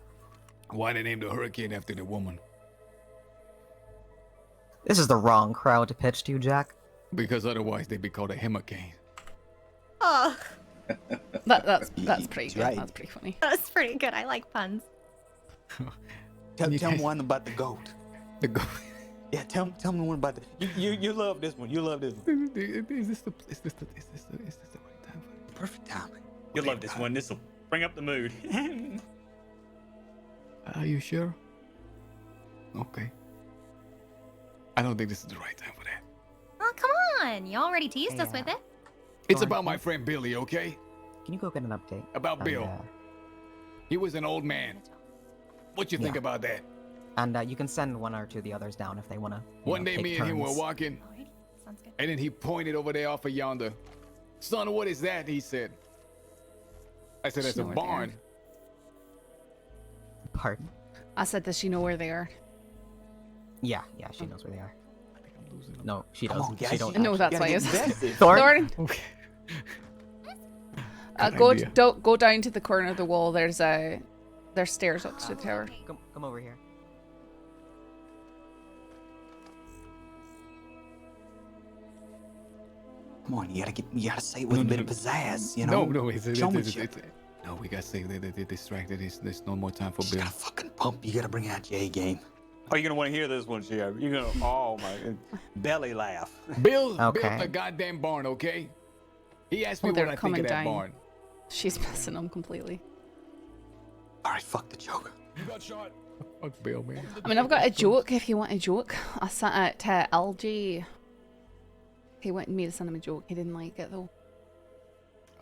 Why they named the hurricane after the woman? This is the wrong crowd to pitch to, Jack. Because otherwise they'd be called a hurricane. Oh, That's pretty good. Right. That's pretty funny. that's pretty good. I like puns. Tell me one about the goat. The goat. Yeah, tell me one about the. You love this one. You love this one. Is this the right time for it? Perfect timing. You'll love this one. This will bring up the mood. Are you sure? Okay. I don't think this is the right time for that. Oh, come on. You already teased us with it. It's about my friend Billy, okay? Can you go get an update? About Bill. He was an old man. What you think Yeah. about that? And you can send one or two of the others down if they want to. One day me and him were walking, Sounds good. and then he pointed over there off of yonder. Son, what is that? He said. I said, that's a Snort there. barn. Pardon? I said, does she know where they are? Yeah, she knows where they are. No, she Come on, doesn't. guys, She you don't. No, You that's gotta why get it's invested. Thorn. Okay. Go idea. go down to the corner of the wall. There's stairs up to the tower. Come over here. Come on, you gotta say it with a bit of pizzazz, you know? No, it's Showmanship. no, we gotta say they're distracted. There's no more time for You Bill. gotta fucking pump. You gotta bring out your A game. Oh, you're gonna want to hear this one, Sheriff. You're gonna, oh my, belly laugh. Bill Okay. built a goddamn barn, okay? He asked me Oh, they're what I think coming of that down. barn. She's messing them completely. All right, fuck the joke. You got shot. Fuck Bill, man. I mean, I've got a joke if you want a joke. I sent it to LG. He wanted me to send him a joke. He didn't like it though.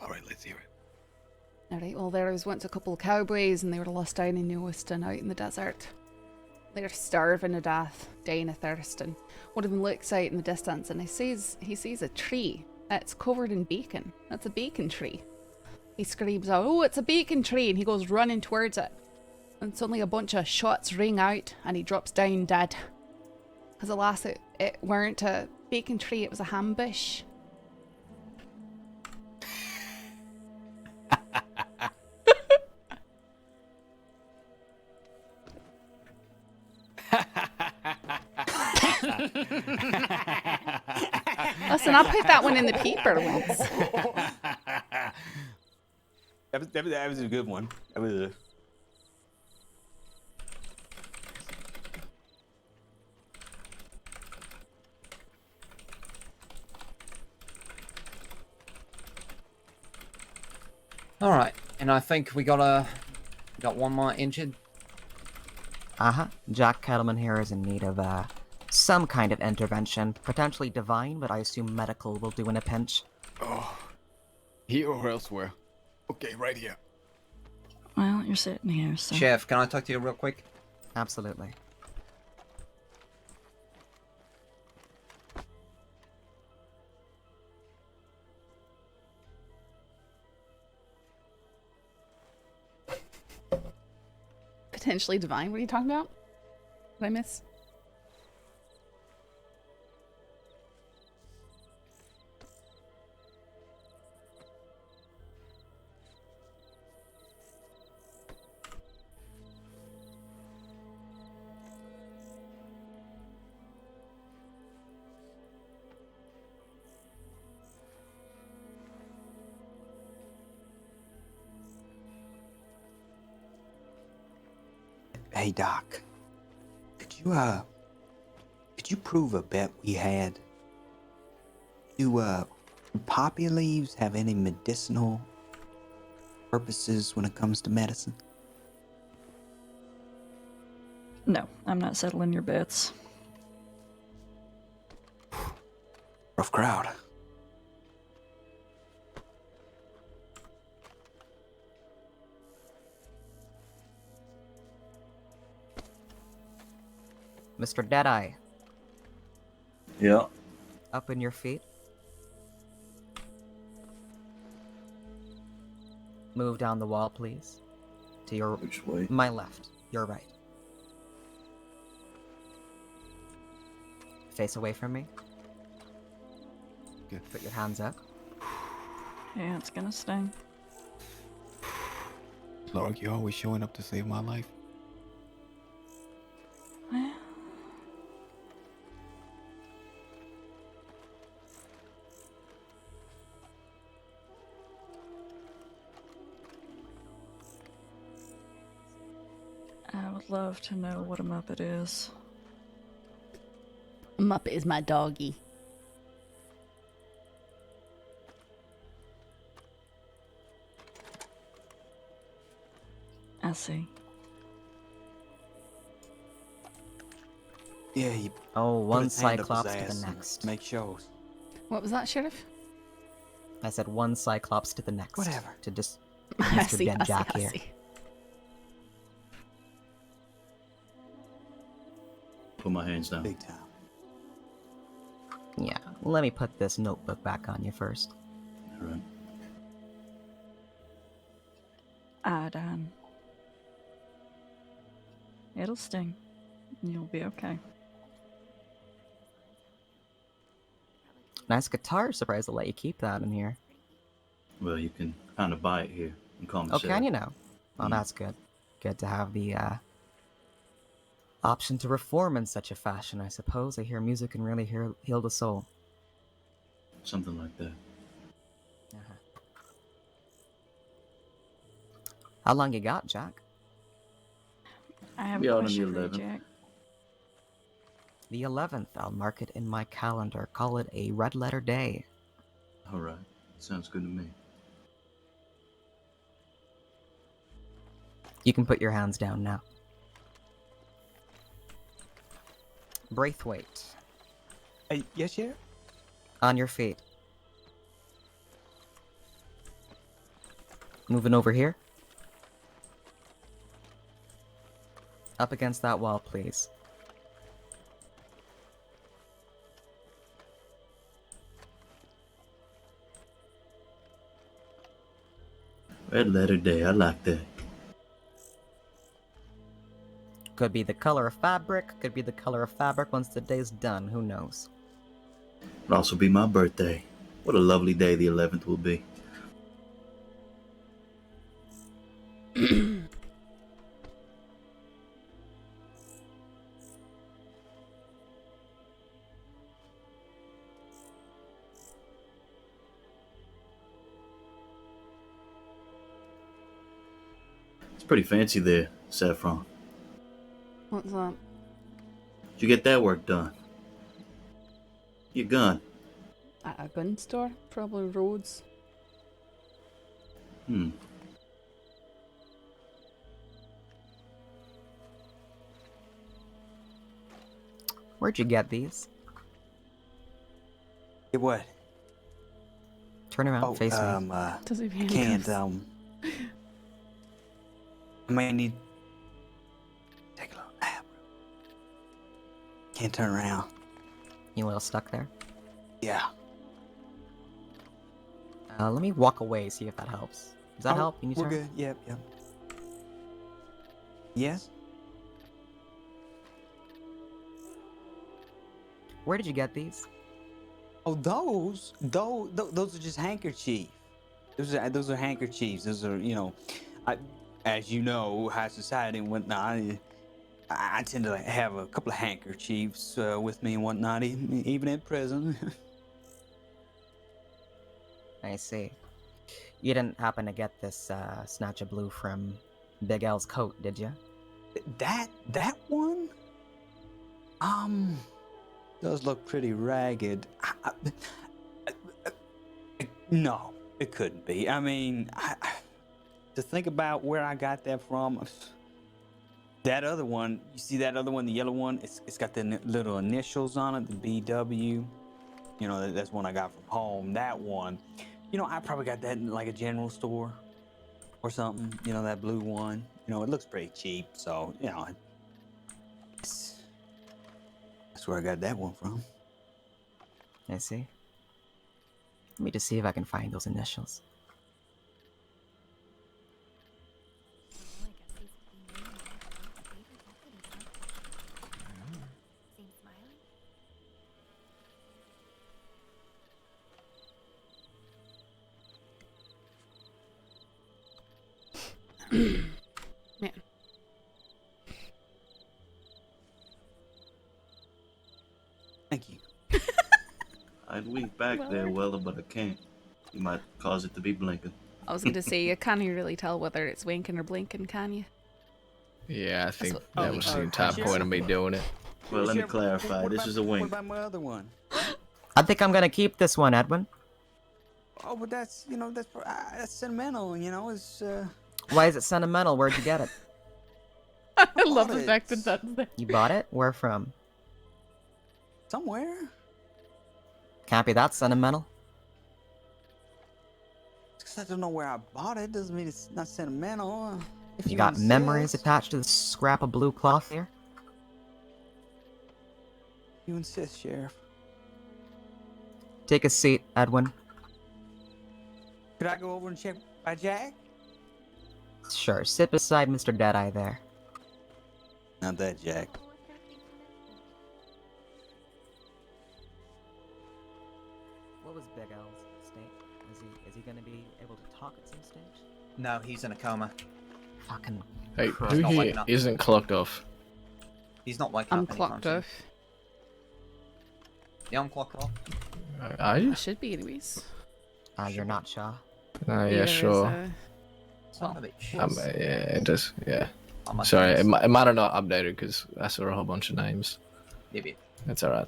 All right, let's hear it. Alright, well, there was once a couple of cowboys and they were lost down in Lewiston out in the desert. They were starving to death, dying of thirst, and one of them looks out in the distance and he sees a tree. It's covered in bacon. That's a bacon tree. He screams out, "Oh, it's a bacon tree!" and he goes running towards it. And suddenly a bunch of shots ring out and he drops down dead. Because alas, it weren't a bacon tree, it was a ham bush. Listen, I put that one in the paper once. That was a good one. That was a. All right, and I think we got one more injured. Jack Kettleman here is in need of some kind of intervention, potentially divine, but I assume medical will do in a pinch. Oh, here or elsewhere? Okay, right here. Well, you're sitting here, so. Chef, can I talk to you real quick? Absolutely. Potentially divine? What are you talking about? What did I miss? Hey, Doc. Could you prove a bet we had? Do poppy leaves have any medicinal purposes when it comes to medicine? No, I'm not settling your bets. Rough crowd. Mr. Deadeye. Yeah. Up in your feet. Move down the wall, please. To your... Which way? My left. Your right. Face away from me. Good. Put your hands up. Yeah, it's gonna sting. Lord, you're always showing up to save my life. Well, I would love to know what a Muppet is. Muppet is my doggy. I see. Yeah, you Oh, put one his hand up his Cyclops to ass the and next. make shows. What was that, Sheriff? I said one Cyclops to the next. Whatever. To just I Mr. see, Dead I see, Jack I here. see. Put my hands down. Big time. Yeah, let me put this notebook back on you first. All right. Iodine. It'll sting. You'll be okay. Nice guitar. Surprised to let you keep that in here. Well, you can kind of buy it here and call me Oh, Sheriff. can you now? Well, that's good. Good to have the option to reform in such a fashion, I suppose. I hear music can really heal the soul. Something like that. How long you got, Jack? I have Be a out on question the for you, 11th. Jack. The 11th. I'll mark it in my calendar. Call it a red letter day. All right. Sounds good to me. You can put your hands down now. Braithwaite. Yes, Sheriff? On your feet. Moving over here. Up against that wall, please. Red letter day. I like that. Could be the color of fabric, could be the color of fabric once the day's done, who knows. It'll also be my birthday. What a lovely day the 11th will be. It's pretty fancy there, Saffron. What's that? Did you get that work done? Your gun. At a gun store? Probably Rhodes. Where'd you get these? Get what? Turn around, face me. Does he have I can't, handcuffs? I may need... Take a little nap. Can't turn around. You a little stuck there? Yeah. Let me walk away, see if that helps. Does that help? Can you We're turn? good. Yep, yep. Yes? Where did you get these? Oh, those are just handkerchiefs. Those are handkerchiefs. Those are, you know, as you know, high society and whatnot. I tend to have a couple of handkerchiefs with me and whatnot, even in prison. I see. You didn't happen to get this snatch of blue from Big L's coat, did you? That one? Does look pretty ragged. No, it couldn't be. I mean, to think about where I got that from, That other one, you see that other one, the yellow one? It's got the little initials on it, the BW. You know, that's one I got from home. That one, you know, I probably got that in like a general store or something. You know, that blue one. You know, it looks pretty cheap, so you know, that's where I got that one from. I see. Let me just see if I can find those initials. Man. Thank you. I'd wink back there, Weller, but I can't. You might cause it to be blinking. I was going to say, you can't really tell whether it's winking or blinking, can you? Yeah, I think that was the entire point of me doing it. Well, let me clarify. This is a wink. What about my other one? I think I'm gonna keep this one, Edwin. Oh, but that's, you know, that's sentimental, you know, it's, Why is it sentimental? Where'd you get it? I love the fact that that's there. You bought it? Where from? Somewhere. Can't be that sentimental. Because I don't know where I bought it doesn't mean it's not sentimental. If You got insist. memories attached to the scrap of blue cloth here? You insist, Sheriff. Take a seat, Edwin. Could I go over and check by Jack? Sure, sit beside Mr. Deadeye there. Not that Jack. What was Big L's state? Is he gonna be able to talk at some stage? No, he's in a coma. Fucking Hey, Christ, who not here waking up. isn't clocked off? He's not waking I'm up anytime clocked soon. off. Yeah, I'm clocked off. Are you? I should be anyways. You're not Shaw. Yeah, Neither sure. Son of a bitch. Yeah, it does. Yeah. I must Sorry, admit. it might have not updated because I saw a whole bunch of names. Yeah, That's alright.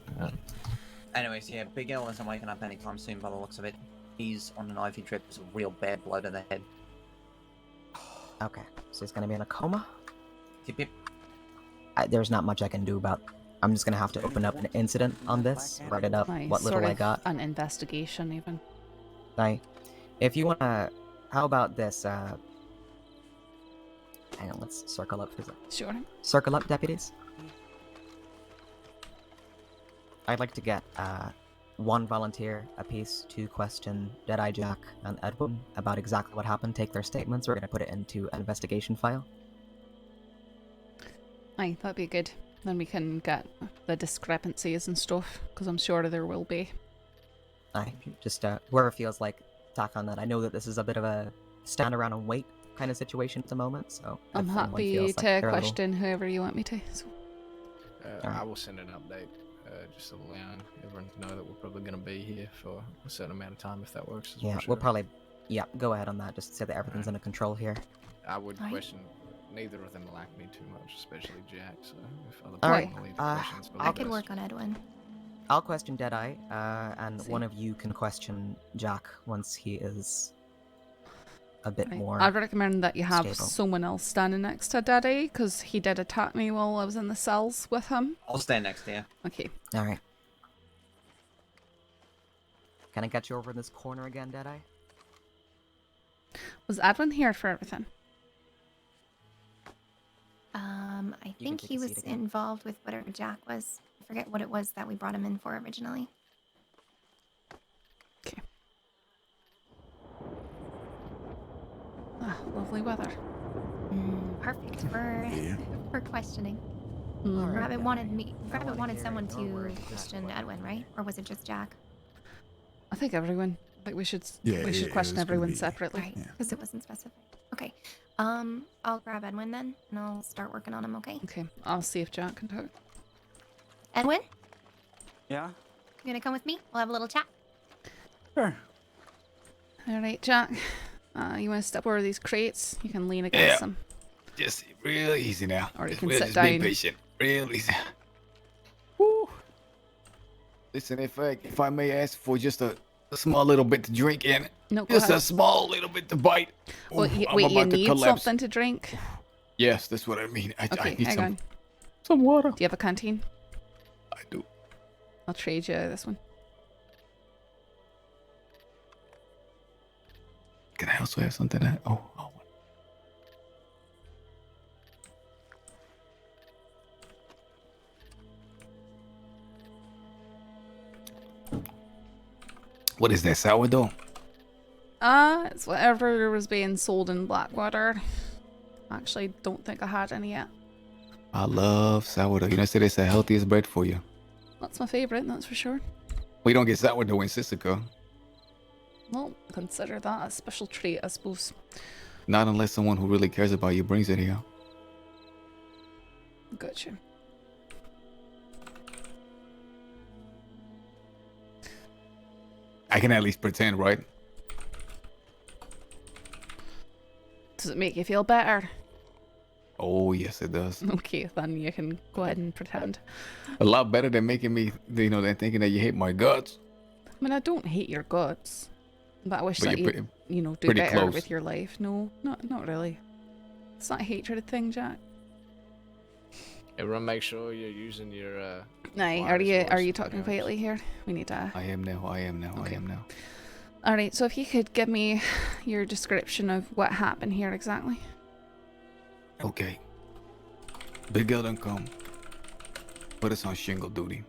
Anyways, yeah, Big L isn't waking up anytime soon by the looks of it. He's on an IV drip with a real bad blow to the head. Okay, so he's gonna be in a coma? Yep, yep. There's not much I can do about. I'm just gonna have to open up an incident on this, write it up, what little I got. An investigation, even. If you wanna, how about this? Hang on, let's circle up. Sure. Circle up, deputies. I'd like to get one volunteer apiece to question Deadeye Jack and Edwin about exactly what happened. Take their statements. We're gonna put it into an investigation file. Aye, that'd be good. Then we can get the discrepancies and stuff, because I'm sure there will be. Aye, just whoever feels like tack on that. I know that this is a bit of a stand around and wait kind of situation at the moment, so I'm if anyone happy feels like to they're a little- question whoever you want me to. So. I will send an update, just allowing everyone to know that we're probably going to be here for a certain amount of time if that works. Yeah, well, we'll sure. probably, go ahead on that. Just say that everything's under control here. I would Alright. question neither of them like me too much, especially Jack. So if other Alright, people leave the questions, I could work on Edwin. I'll question Deadeye, and See. one of you can question Jack once he is a bit Right. more. I'd recommend that you have stable. someone else standing next to Daddy, because he did attack me while I was in the cells with him. I'll stand next to you. Okay. All right. Can I get you over in this corner again, Deadeye? Was Edwin here for everything? I can think take he a was seat again. involved with whatever Jack was. I forget what it was that we brought him in for originally. Okay. Ah, lovely weather. Perfect for for questioning. Mm. Rabbit wanted hear someone your to word. question Edwin, right? Or was it just Jack? I think everyone. I think we should Yeah, we should it question was gonna everyone be- separately. Right, because it wasn't specific. Okay. I'll grab Edwin then, and I'll start working on him. Okay. Okay, I'll see if Jack can talk. Edwin, Yeah? you gonna come with me? We'll have a little chat. Sure. All right, Jack. You want to step over these crates? You can lean against them. Just real easy now. Or you Just can we'll sit just down. Be patient. Real easy. Woo. Listen, if I may ask for just a small little bit to drink and No, go just ahead. a small little bit to bite. Well, Ooh, I'm wait, you about to need collapse. something to drink? Yes, that's what I mean. I Okay, need hang on. some water. Do you have a canteen? I do. I'll trade you this one. Can I also have something that? Oh. What is that, sourdough? It's whatever was being sold in Blackwater. Actually, don't think I had any yet. I love sourdough. You know, say it's the healthiest bread for you. That's my favorite, that's for sure. We don't get sourdough in Sisika. Well, consider that a special treat, I suppose. Not unless someone who really cares about you brings it here. Gotcha. I can at least pretend, right? Does it make you feel better? Oh, yes, it does. Okay, then you can go ahead and pretend. A lot better than making me, you know, than thinking that you hate my guts. I mean, I don't hate your guts, but I wish But that you're you know, do pretty better close. with your life. No, not really. It's not a hatred thing, Jack. Everyone, make sure you're using your. Aye, are you talking quietly here? We need to. I am now. Okay. All right. So if you could give me your description of what happened here exactly. Okay. Big L done come. Put us on shingle duty.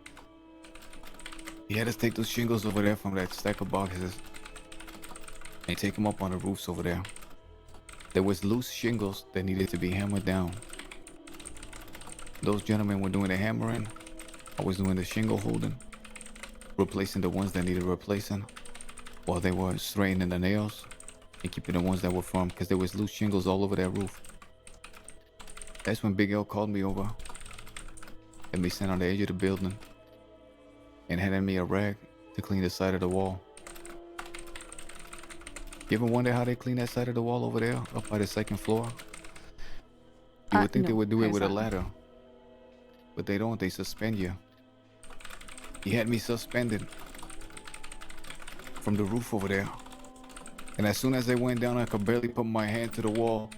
He had us take those shingles over there from that stack of boxes and take them up on the roofs over there. There was loose shingles that needed to be hammered down. Those gentlemen were doing the hammering. I was doing the shingle holding, replacing the ones that needed replacing, while they were straightening the nails and keeping the ones that were firm, because there was loose shingles all over that roof. That's when Big L called me over and me stand on the edge of the building and handed me a rag to clean the side of the wall. You ever wonder how they clean that side of the wall over there, up by the second floor? You would think they would do it with a ladder, but they don't. They suspend you. He had me suspended from the roof over there. And as soon as they went down, I could barely put my hand to the wall.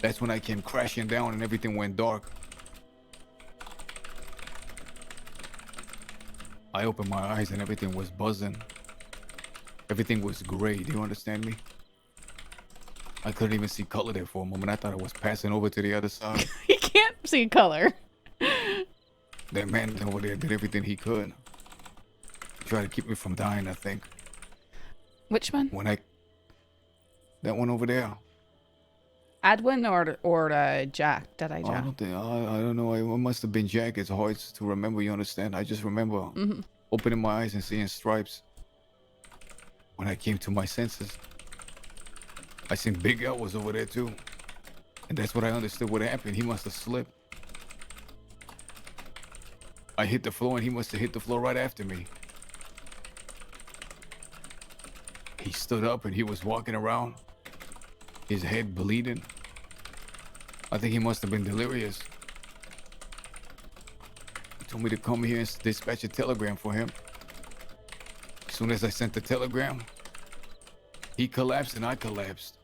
That's when I came crashing down and everything went dark. I opened my eyes and everything was buzzing. Everything was gray. Do you understand me? I couldn't even see color there for a moment. I thought I was passing over to the other side. You can't see color. That man over there did everything he could. He tried to keep me from dying, I think. Which one? That one over there. Adwin or Jack? Did I I Jack? don't think. I don't know. It must have been Jack. It's hard to remember. You understand? I just remember opening my eyes and seeing stripes. When I came to my senses, I seen Big L was over there too, and that's what I understood what happened. He must have slipped. I hit the floor, and he must have hit the floor right after me. He stood up, and he was walking around, his head bleeding. I think he must have been delirious. He told me to come here and dispatch a telegram for him. As soon as I sent the telegram, he collapsed and I collapsed.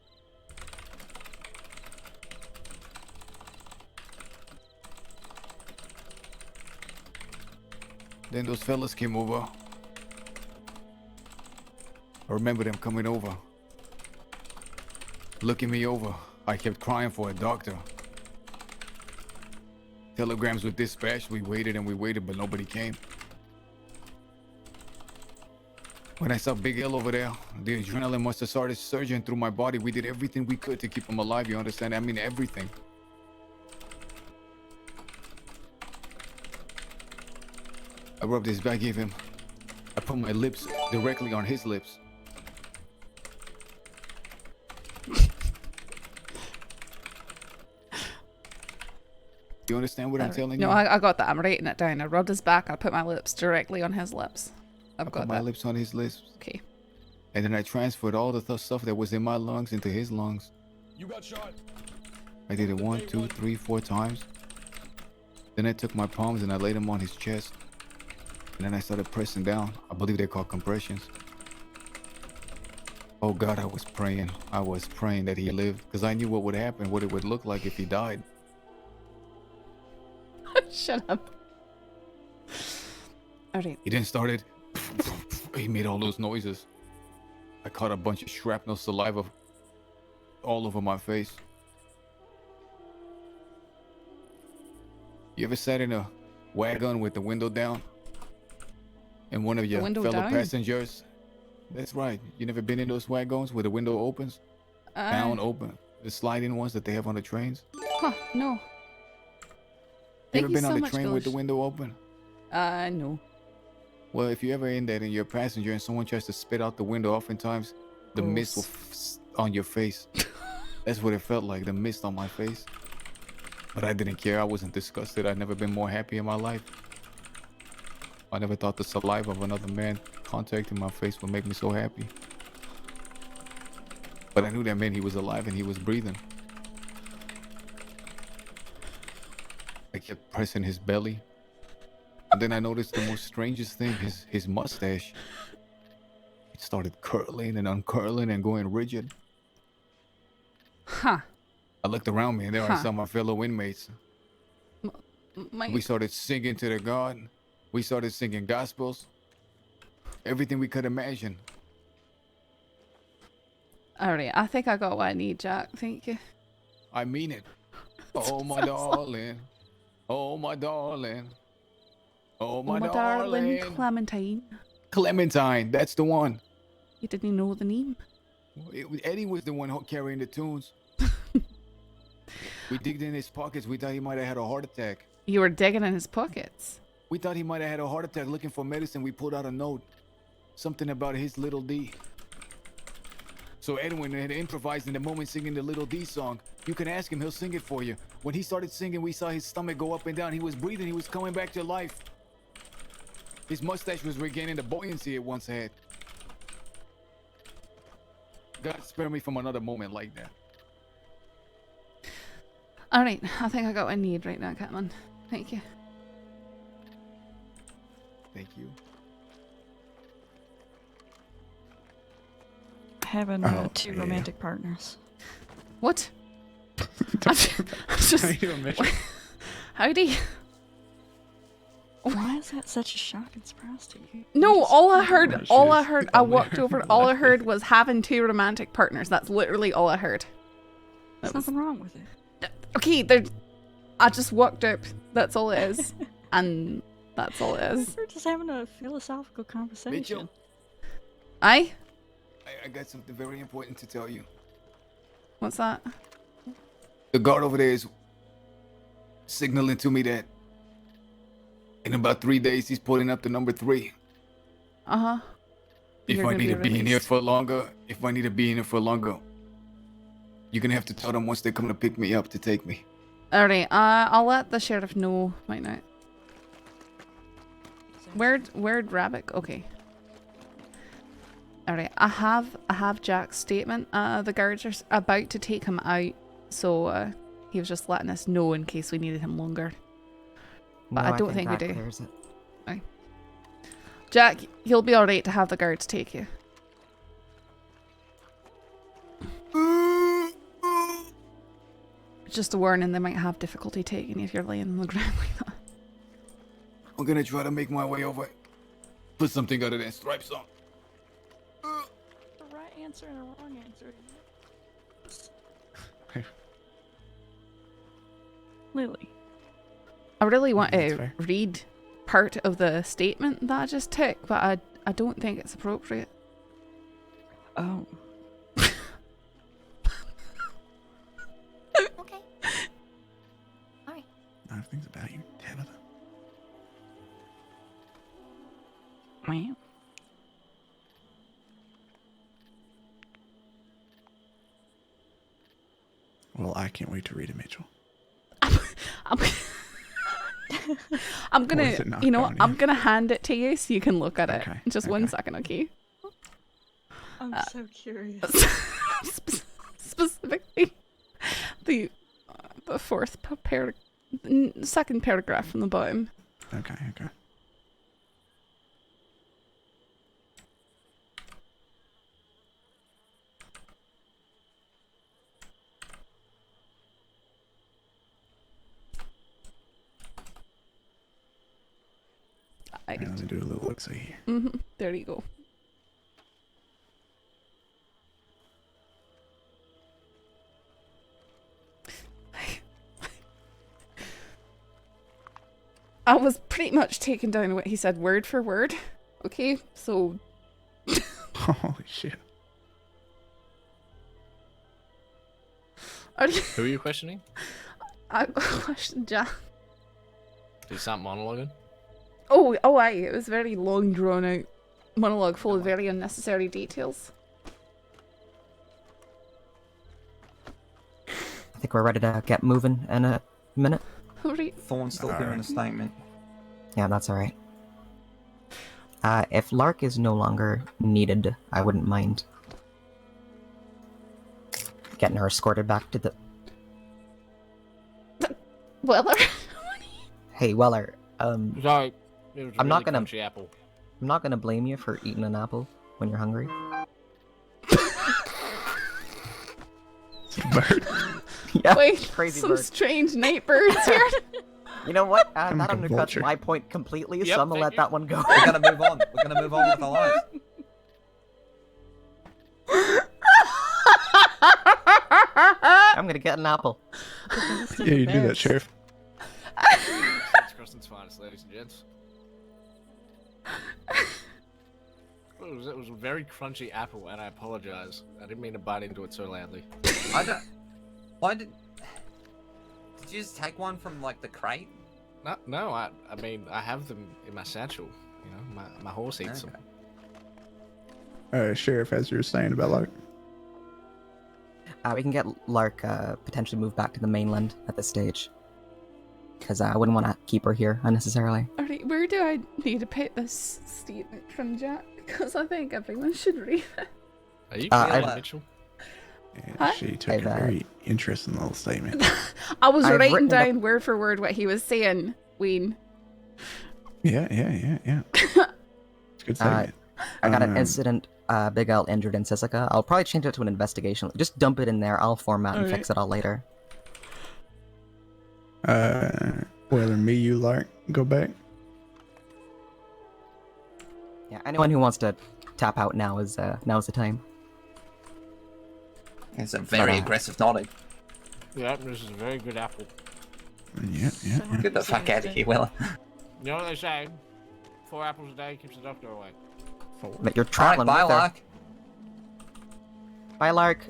Then those fellas came over. I remember them coming over, looking me over. I kept crying for a doctor. Telegrams were dispatched. We waited and we waited, but nobody came. When I saw Big L over there, the adrenaline must have started surging through my body. We did everything we could to keep him alive, you understand? I mean, everything. I rubbed his back, gave him. I put my lips directly on his lips. You understand what I'm telling you? No, I got that. I'm writing it down. I rubbed his back. I put my lips directly on his lips. I got put my lips on his lips. Okay. And then I transferred all the stuff that was in my lungs into his lungs. You got shot. I did it 1, 2, 3, 4 times. Then I took my palms and I laid them on his chest. And then I started pressing down. I believe they're called compressions. Oh God, I was praying. I was praying that he lived, because I knew what would happen, what it would look like if he died. Shut up. Alright. He then started. He made all those noises. I caught a bunch of shrapnel saliva all over my face. You ever sat in a wagon with the window down? And one of your fellow passengers? That's right. You never been in those wagons where the window opens? Down open. The sliding ones that they have on the trains? Huh, no. You Thank ever you been so on the much, train with the Gilish. window open? No. Well, if you're ever in that and you're a passenger and someone tries to spit out the window, oftentimes the mist will on your face. That's what it felt like, the mist on my face. But I didn't care. I wasn't disgusted. I'd never been more happy in my life. I never thought the saliva of another man contacting my face would make me so happy. But I knew that meant he was alive and he was breathing. I kept pressing his belly. And then I noticed the most strangest thing, his mustache. It started curling and uncurling and going rigid. Huh. I looked around me and there I saw my fellow inmates. We started singing to the God. We started singing gospels. Everything we could imagine. Alright, I think I got what I need, Jack. Thank you. I mean it. Oh, my darling. Oh, my darling. Oh, my darling. Clementine. Clementine, that's the one. You didn't know the name? Eddie was the one carrying the tunes. We digged in his pockets. We thought he might have had a heart attack. You were digging in his pockets? We thought he might have had a heart attack looking for medicine. We pulled out a note. Something about his little D. So Edwin had improvised in the moment singing the Little D song. You can ask him, he'll sing it for you. When he started singing, we saw his stomach go up and down. He was breathing, he was coming back to life. His mustache was regaining the buoyancy it once had. God spare me from another moment like that. Alright, I think I got what I need right now, Catman. Thank you. Thank you. Having two romantic partners. What? I'm just... Howdy. Why is that such a shock and surprise to you? No, all I heard, I walked over, all I heard was having two romantic partners. That's literally all I heard. There's nothing wrong with it. Okay, I just walked up. That's all it is. And that's all it is. We're just having a philosophical conversation. Mitchell. Aye? I got something very important to tell you. What's that? The guard over there is signaling to me that in about 3 days he's pulling up to number 3. Uh-huh. If I need to be in here for longer, you're gonna have to tell them once they come to pick me up to take me. Alright, I'll let the sheriff know right now. Where'd Rabbit? Okay. Alright, I have Jack's statement. The guards are about to take him out, so he was just letting us know in case we needed him longer. But No, I don't think we that do. clears it. Aye. Jack, you'll be alright to have the guards take you. Just a warning, they might have difficulty taking you if you're laying on the ground like that. I'm gonna try to make my way over. Put something other than stripes on. A right answer and a wrong answer. Lily. I really want to read part of the statement that I just took, but I don't think it's appropriate. Oh. Okay. Alright. I have things about you, Tabitha. Wow. Well, I can't wait to read it, Mitchell. I'm gonna, you know, I'm gonna hand it to you so you can look at it. Okay, Just 1 second, okay? I'm so curious. Specifically, the second paragraph from the bottom. Okay. Let me do a little look-see here. There you go. I was pretty much taking down what he said word for word. Okay, so... Holy shit. Who are you questioning? I questioned Jack. Did you start monologuing? Oh, aye, it was very long, drawn out monologue full of very unnecessary details. I think we're ready to get moving in a minute. Alright. Thorn's still hearing a statement. Yeah, that's alright. If Lark is no longer needed, I wouldn't mind getting her escorted back to the... Weller? Hey, Weller, Sorry, it was a I'm not really gonna... crunchy apple. I'm not gonna blame you for eating an apple when you're hungry. Bird. Yeah, Wait, crazy some bird. strange night birds here. You know what? That like a undercuts vulture. my point completely, Yep, so I'm gonna thank let you. that one go. We're gonna move on. We're gonna move on with our lives. I'm gonna get an apple. Yeah, you do that, Sheriff. That's Kristen's finest, ladies and gents. It was a very crunchy apple, and I apologize. I didn't mean to bite into it so loudly. I don't. Why did you just take one from like the crate? No, I mean, I have them in my satchel. You know, my horse eats them. Sheriff, as you were saying about Lark. We can get Lark potentially moved back to the mainland at this stage. Because I wouldn't want to keep her here unnecessarily. Alright, where do I need to put this statement from Jack? Because I think everyone should read it. Are you I've- Mitchell? Yeah, Huh? she took I've, a very interesting little statement. I was I've writing written down word for word what he was saying, Wayne. Yeah. It's a good statement. I got an incident, Big L injured in Sisika. I'll probably change it to an investigation. Just dump it in there. I'll format and fix it all later. Whether me, you, Lark, go back. Yeah, anyone who wants to tap out now is now's the time. It's a very aggressive nodding. Yeah, this is a very good apple. Yeah. Get the fuck out of here, Willa. You know what they say? 4 apples a day keeps the doctor away. But you're Alright, traveling bye, with her. Lark. Bye, Lark.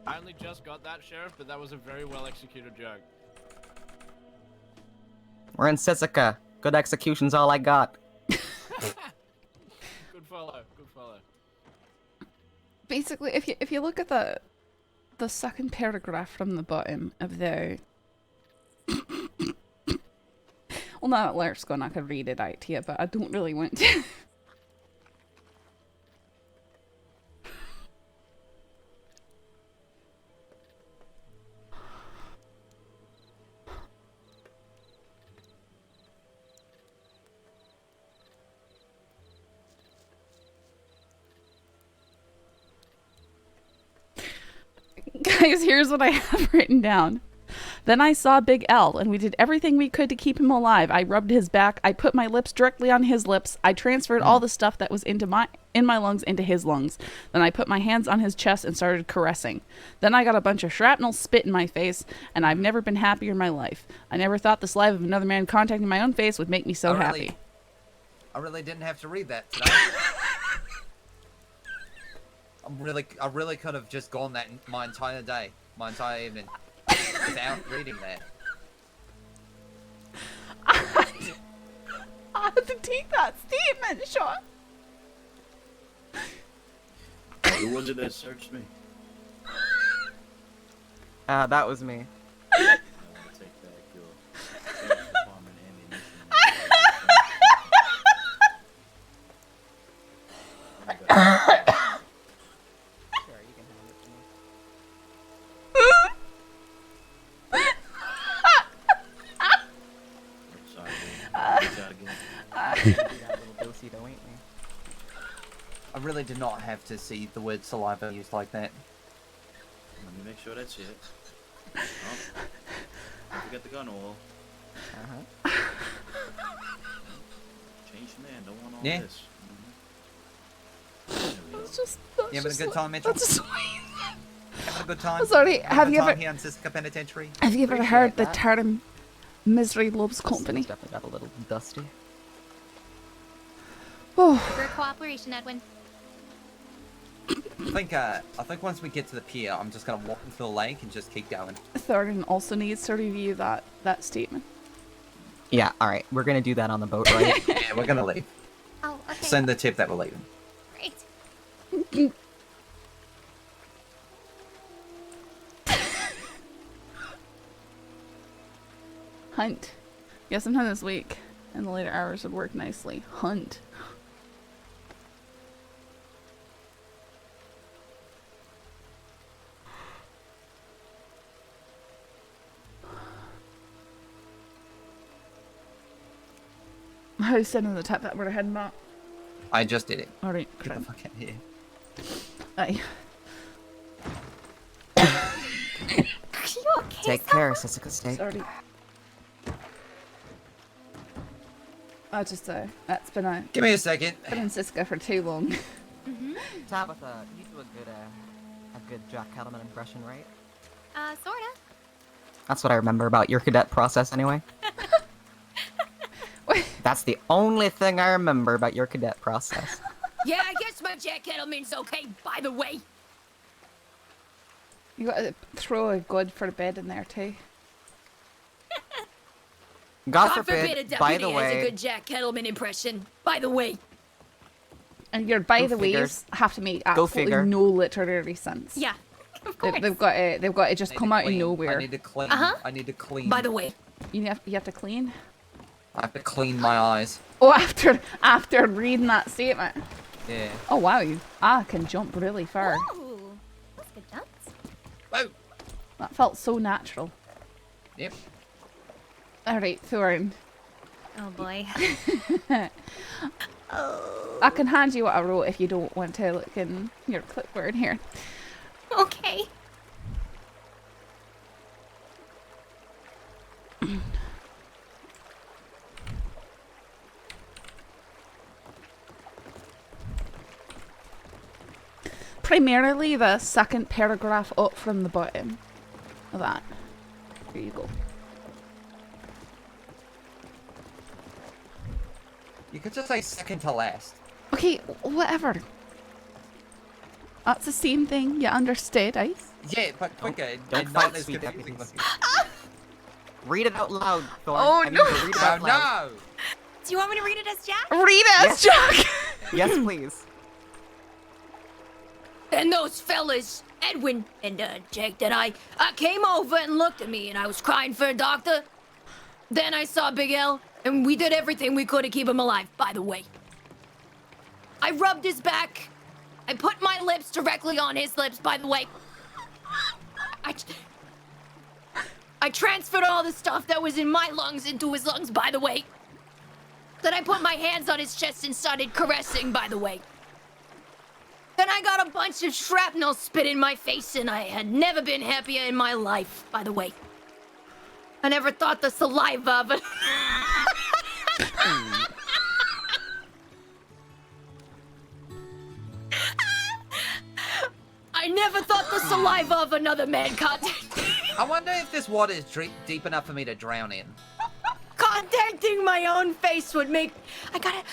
I only just got that, Sheriff, but that was a very well executed joke. We're in Sisika. Good execution's all I got. Good fellow, good fellow. Basically, if you look at the second paragraph from the bottom of the... well, now that Lark's gone, I could read it out to you, but I don't really want to. Guys, here's what I have written down. Then I saw Big L, and we did everything we could to keep him alive. I rubbed his back. I put my lips directly on his lips. I transferred all the stuff that was in my lungs into his lungs. Then I put my hands on his chest and started caressing. Then I got a bunch of shrapnel spit in my face, and I've never been happier in my life. I never thought the slime of another man contacting my own face would make me so happy. I really didn't have to read that today. I really could have just gone that my entire day, my entire evening, without reading that. I had to take that statement, Sean. Who was it that searched me? That was me. I'll take back your department ammunition. I really did not have to see the word saliva used like that. Let me make sure that's it. Oh, don't forget the gun oil. Change the man. Don't want all Yeah. this. That's just. You having a good time, Mitchell? That's Having a good time? Sorry, Having have a you good time ever- here in Siska Penitentiary? Have you ever Appreciate heard the that. term "misery loves company"? Definitely got a little dusty. Oh, For cooperation, Edwin. I think once we get to the pier, I'm just gonna walk into the lake and just keep going. Thorin also needs to review that statement. Yeah, alright. We're gonna do that on the boat, right? Yeah, we're gonna leave. Oh, okay. Send the tip that we're leaving. Great. Hunt. Yeah, sometime this week in the later hours would work nicely. Hunt. Who's sending the tip that we're heading back? I just did it. Alright, Get the crap. fuck out of here. Aye. Are you okay? Take care, Sissica State. Sorry. I just that's been a Give me a second. been in Siska for too long. Tabitha, you do a good Jack Cattleman impression, right? Sorta. That's what I remember about your cadet process, anyway. That's the only thing I remember about your cadet process. Yeah, I guess my Jack Kettleman's okay, by the way. You gotta throw a god for a bed in there too. God a forbid, by deputy the has a way, good Jack Kettleman impression, by the way. And your by Go the figure. ways have to make Go absolutely figure. no literary sense. Yeah, of course. They've got to just come out of nowhere. I need to clean. Uh-huh. I need to clean. By the way. You have to clean. I have to clean my eyes. Oh, after reading that statement. Yeah. Oh wow, I can jump really far. Ooh, that's good jumps. Whoa. That felt so natural. Yep. Alright, Thorin. Oh boy. I can hand you what I wrote if you don't want to look in your clipboard here. Okay. Primarily the second paragraph up from the bottom of that. There you go. You could just say second to last. Okay, whatever. That's the same thing. You understood, eh? Yeah, but quicker. don't and fight, not as sweet confusing deputies. looking. read it out loud, Thor. Oh, I mean, no. read it Oh out loud. no! Do you want me to read it as Jack? Read it, Yes. Jack! Yes, please. And those fellas, Edwin and Jake, that I came over and looked at me and I was crying for a doctor. Then I saw Big L and we did everything we could to keep him alive, by the way. I rubbed his back. I put my lips directly on his lips, by the way. I transferred all the stuff that was in my lungs into his lungs, by the way. Then I put my hands on his chest and started caressing, by the way. Then I got a bunch of shrapnel spit in my face and I had never been happier in my life, by the way. I never thought the saliva of it. I never thought the saliva of another man contacting I wonder if this water is deep enough for me to drown in. contacting my own face would make. I gotta.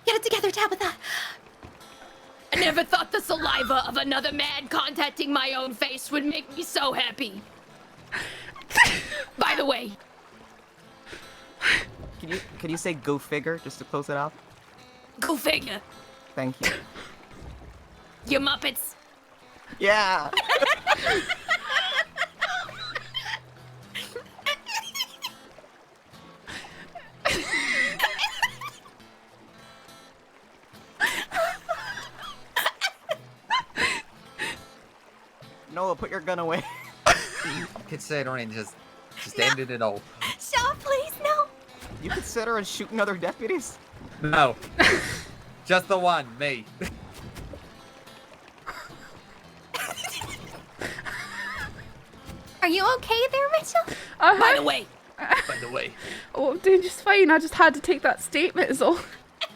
Get it together, Tabitha. I never thought the saliva of another man contacting my own face would make me so happy. By the way, Can you say go figure just to close it off? go figure. Thank you. You Muppets. Yeah. Noah, put your gun away. Considering just ended it all. Shaw, please, no. You considering shooting other deputies? No. Just the one, me. Are you okay there, Mitchell? By the way, By the way. Oh, I'm doing just fine. I just had to take that statement is all.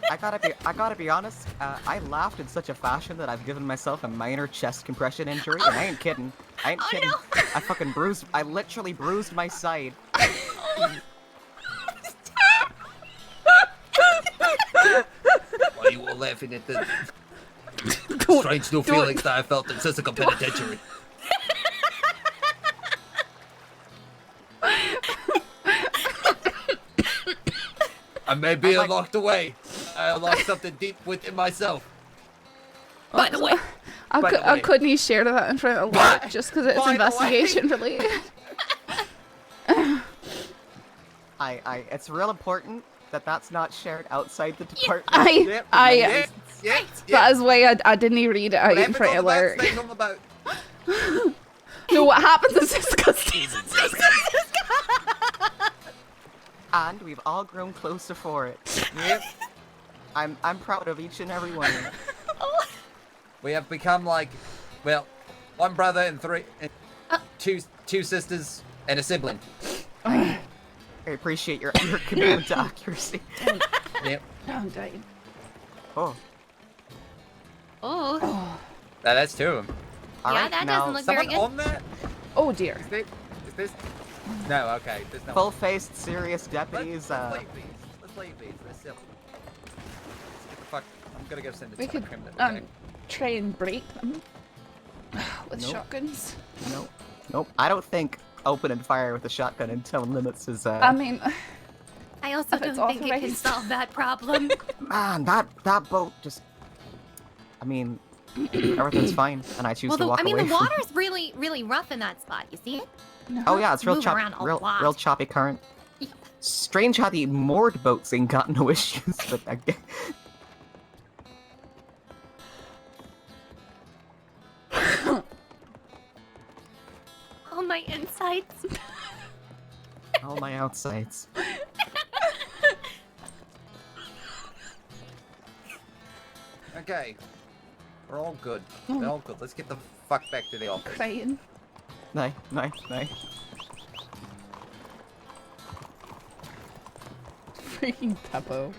I gotta be honest. I laughed in such a fashion that I've given myself a minor chest compression injury, and I ain't kidding. I ain't kidding. No. I literally bruised my side. Why are you all laughing at the strange new feelings that I felt in Sisika Penitentiary? I may be locked away. I unlocked something deep within myself. By the way. I couldn't share that in front of work just because it's investigation related. It's real important that that's not shared outside the department. That is why I didn't even read it out in front of work. No, what happens is disgusting. And we've all grown closer for it. Yep. I'm proud of each and every one of you. We have become like, well, one brother and two sisters and a sibling. I appreciate your commitment to accuracy. Yep. I'm dying. Oh. Oh. That's two of them. Yeah, that doesn't look very good. On that? Oh dear. Is this? No, okay. There's no full-faced, serious deputies. Let's leave these. They're silly. Get the fuck. I'm gonna go send it We to could the criminal. try and break them with Nope. shotguns. Nope. I don't think opening fire with a shotgun in town limits is. I mean, I also don't think it can solve that problem. Man, that boat just. I mean, everything's fine, and I choose to walk away. the water's really, really rough in that spot. You see it? Oh yeah, it's real Move around a lot. real choppy current. Strange how the moored boats ain't got no issues, but I guess. All my insides. All my outsides. Okay. We're all good. We're all good. Let's get the fuck back to the office. Crying. Nice. Freaking Peppo.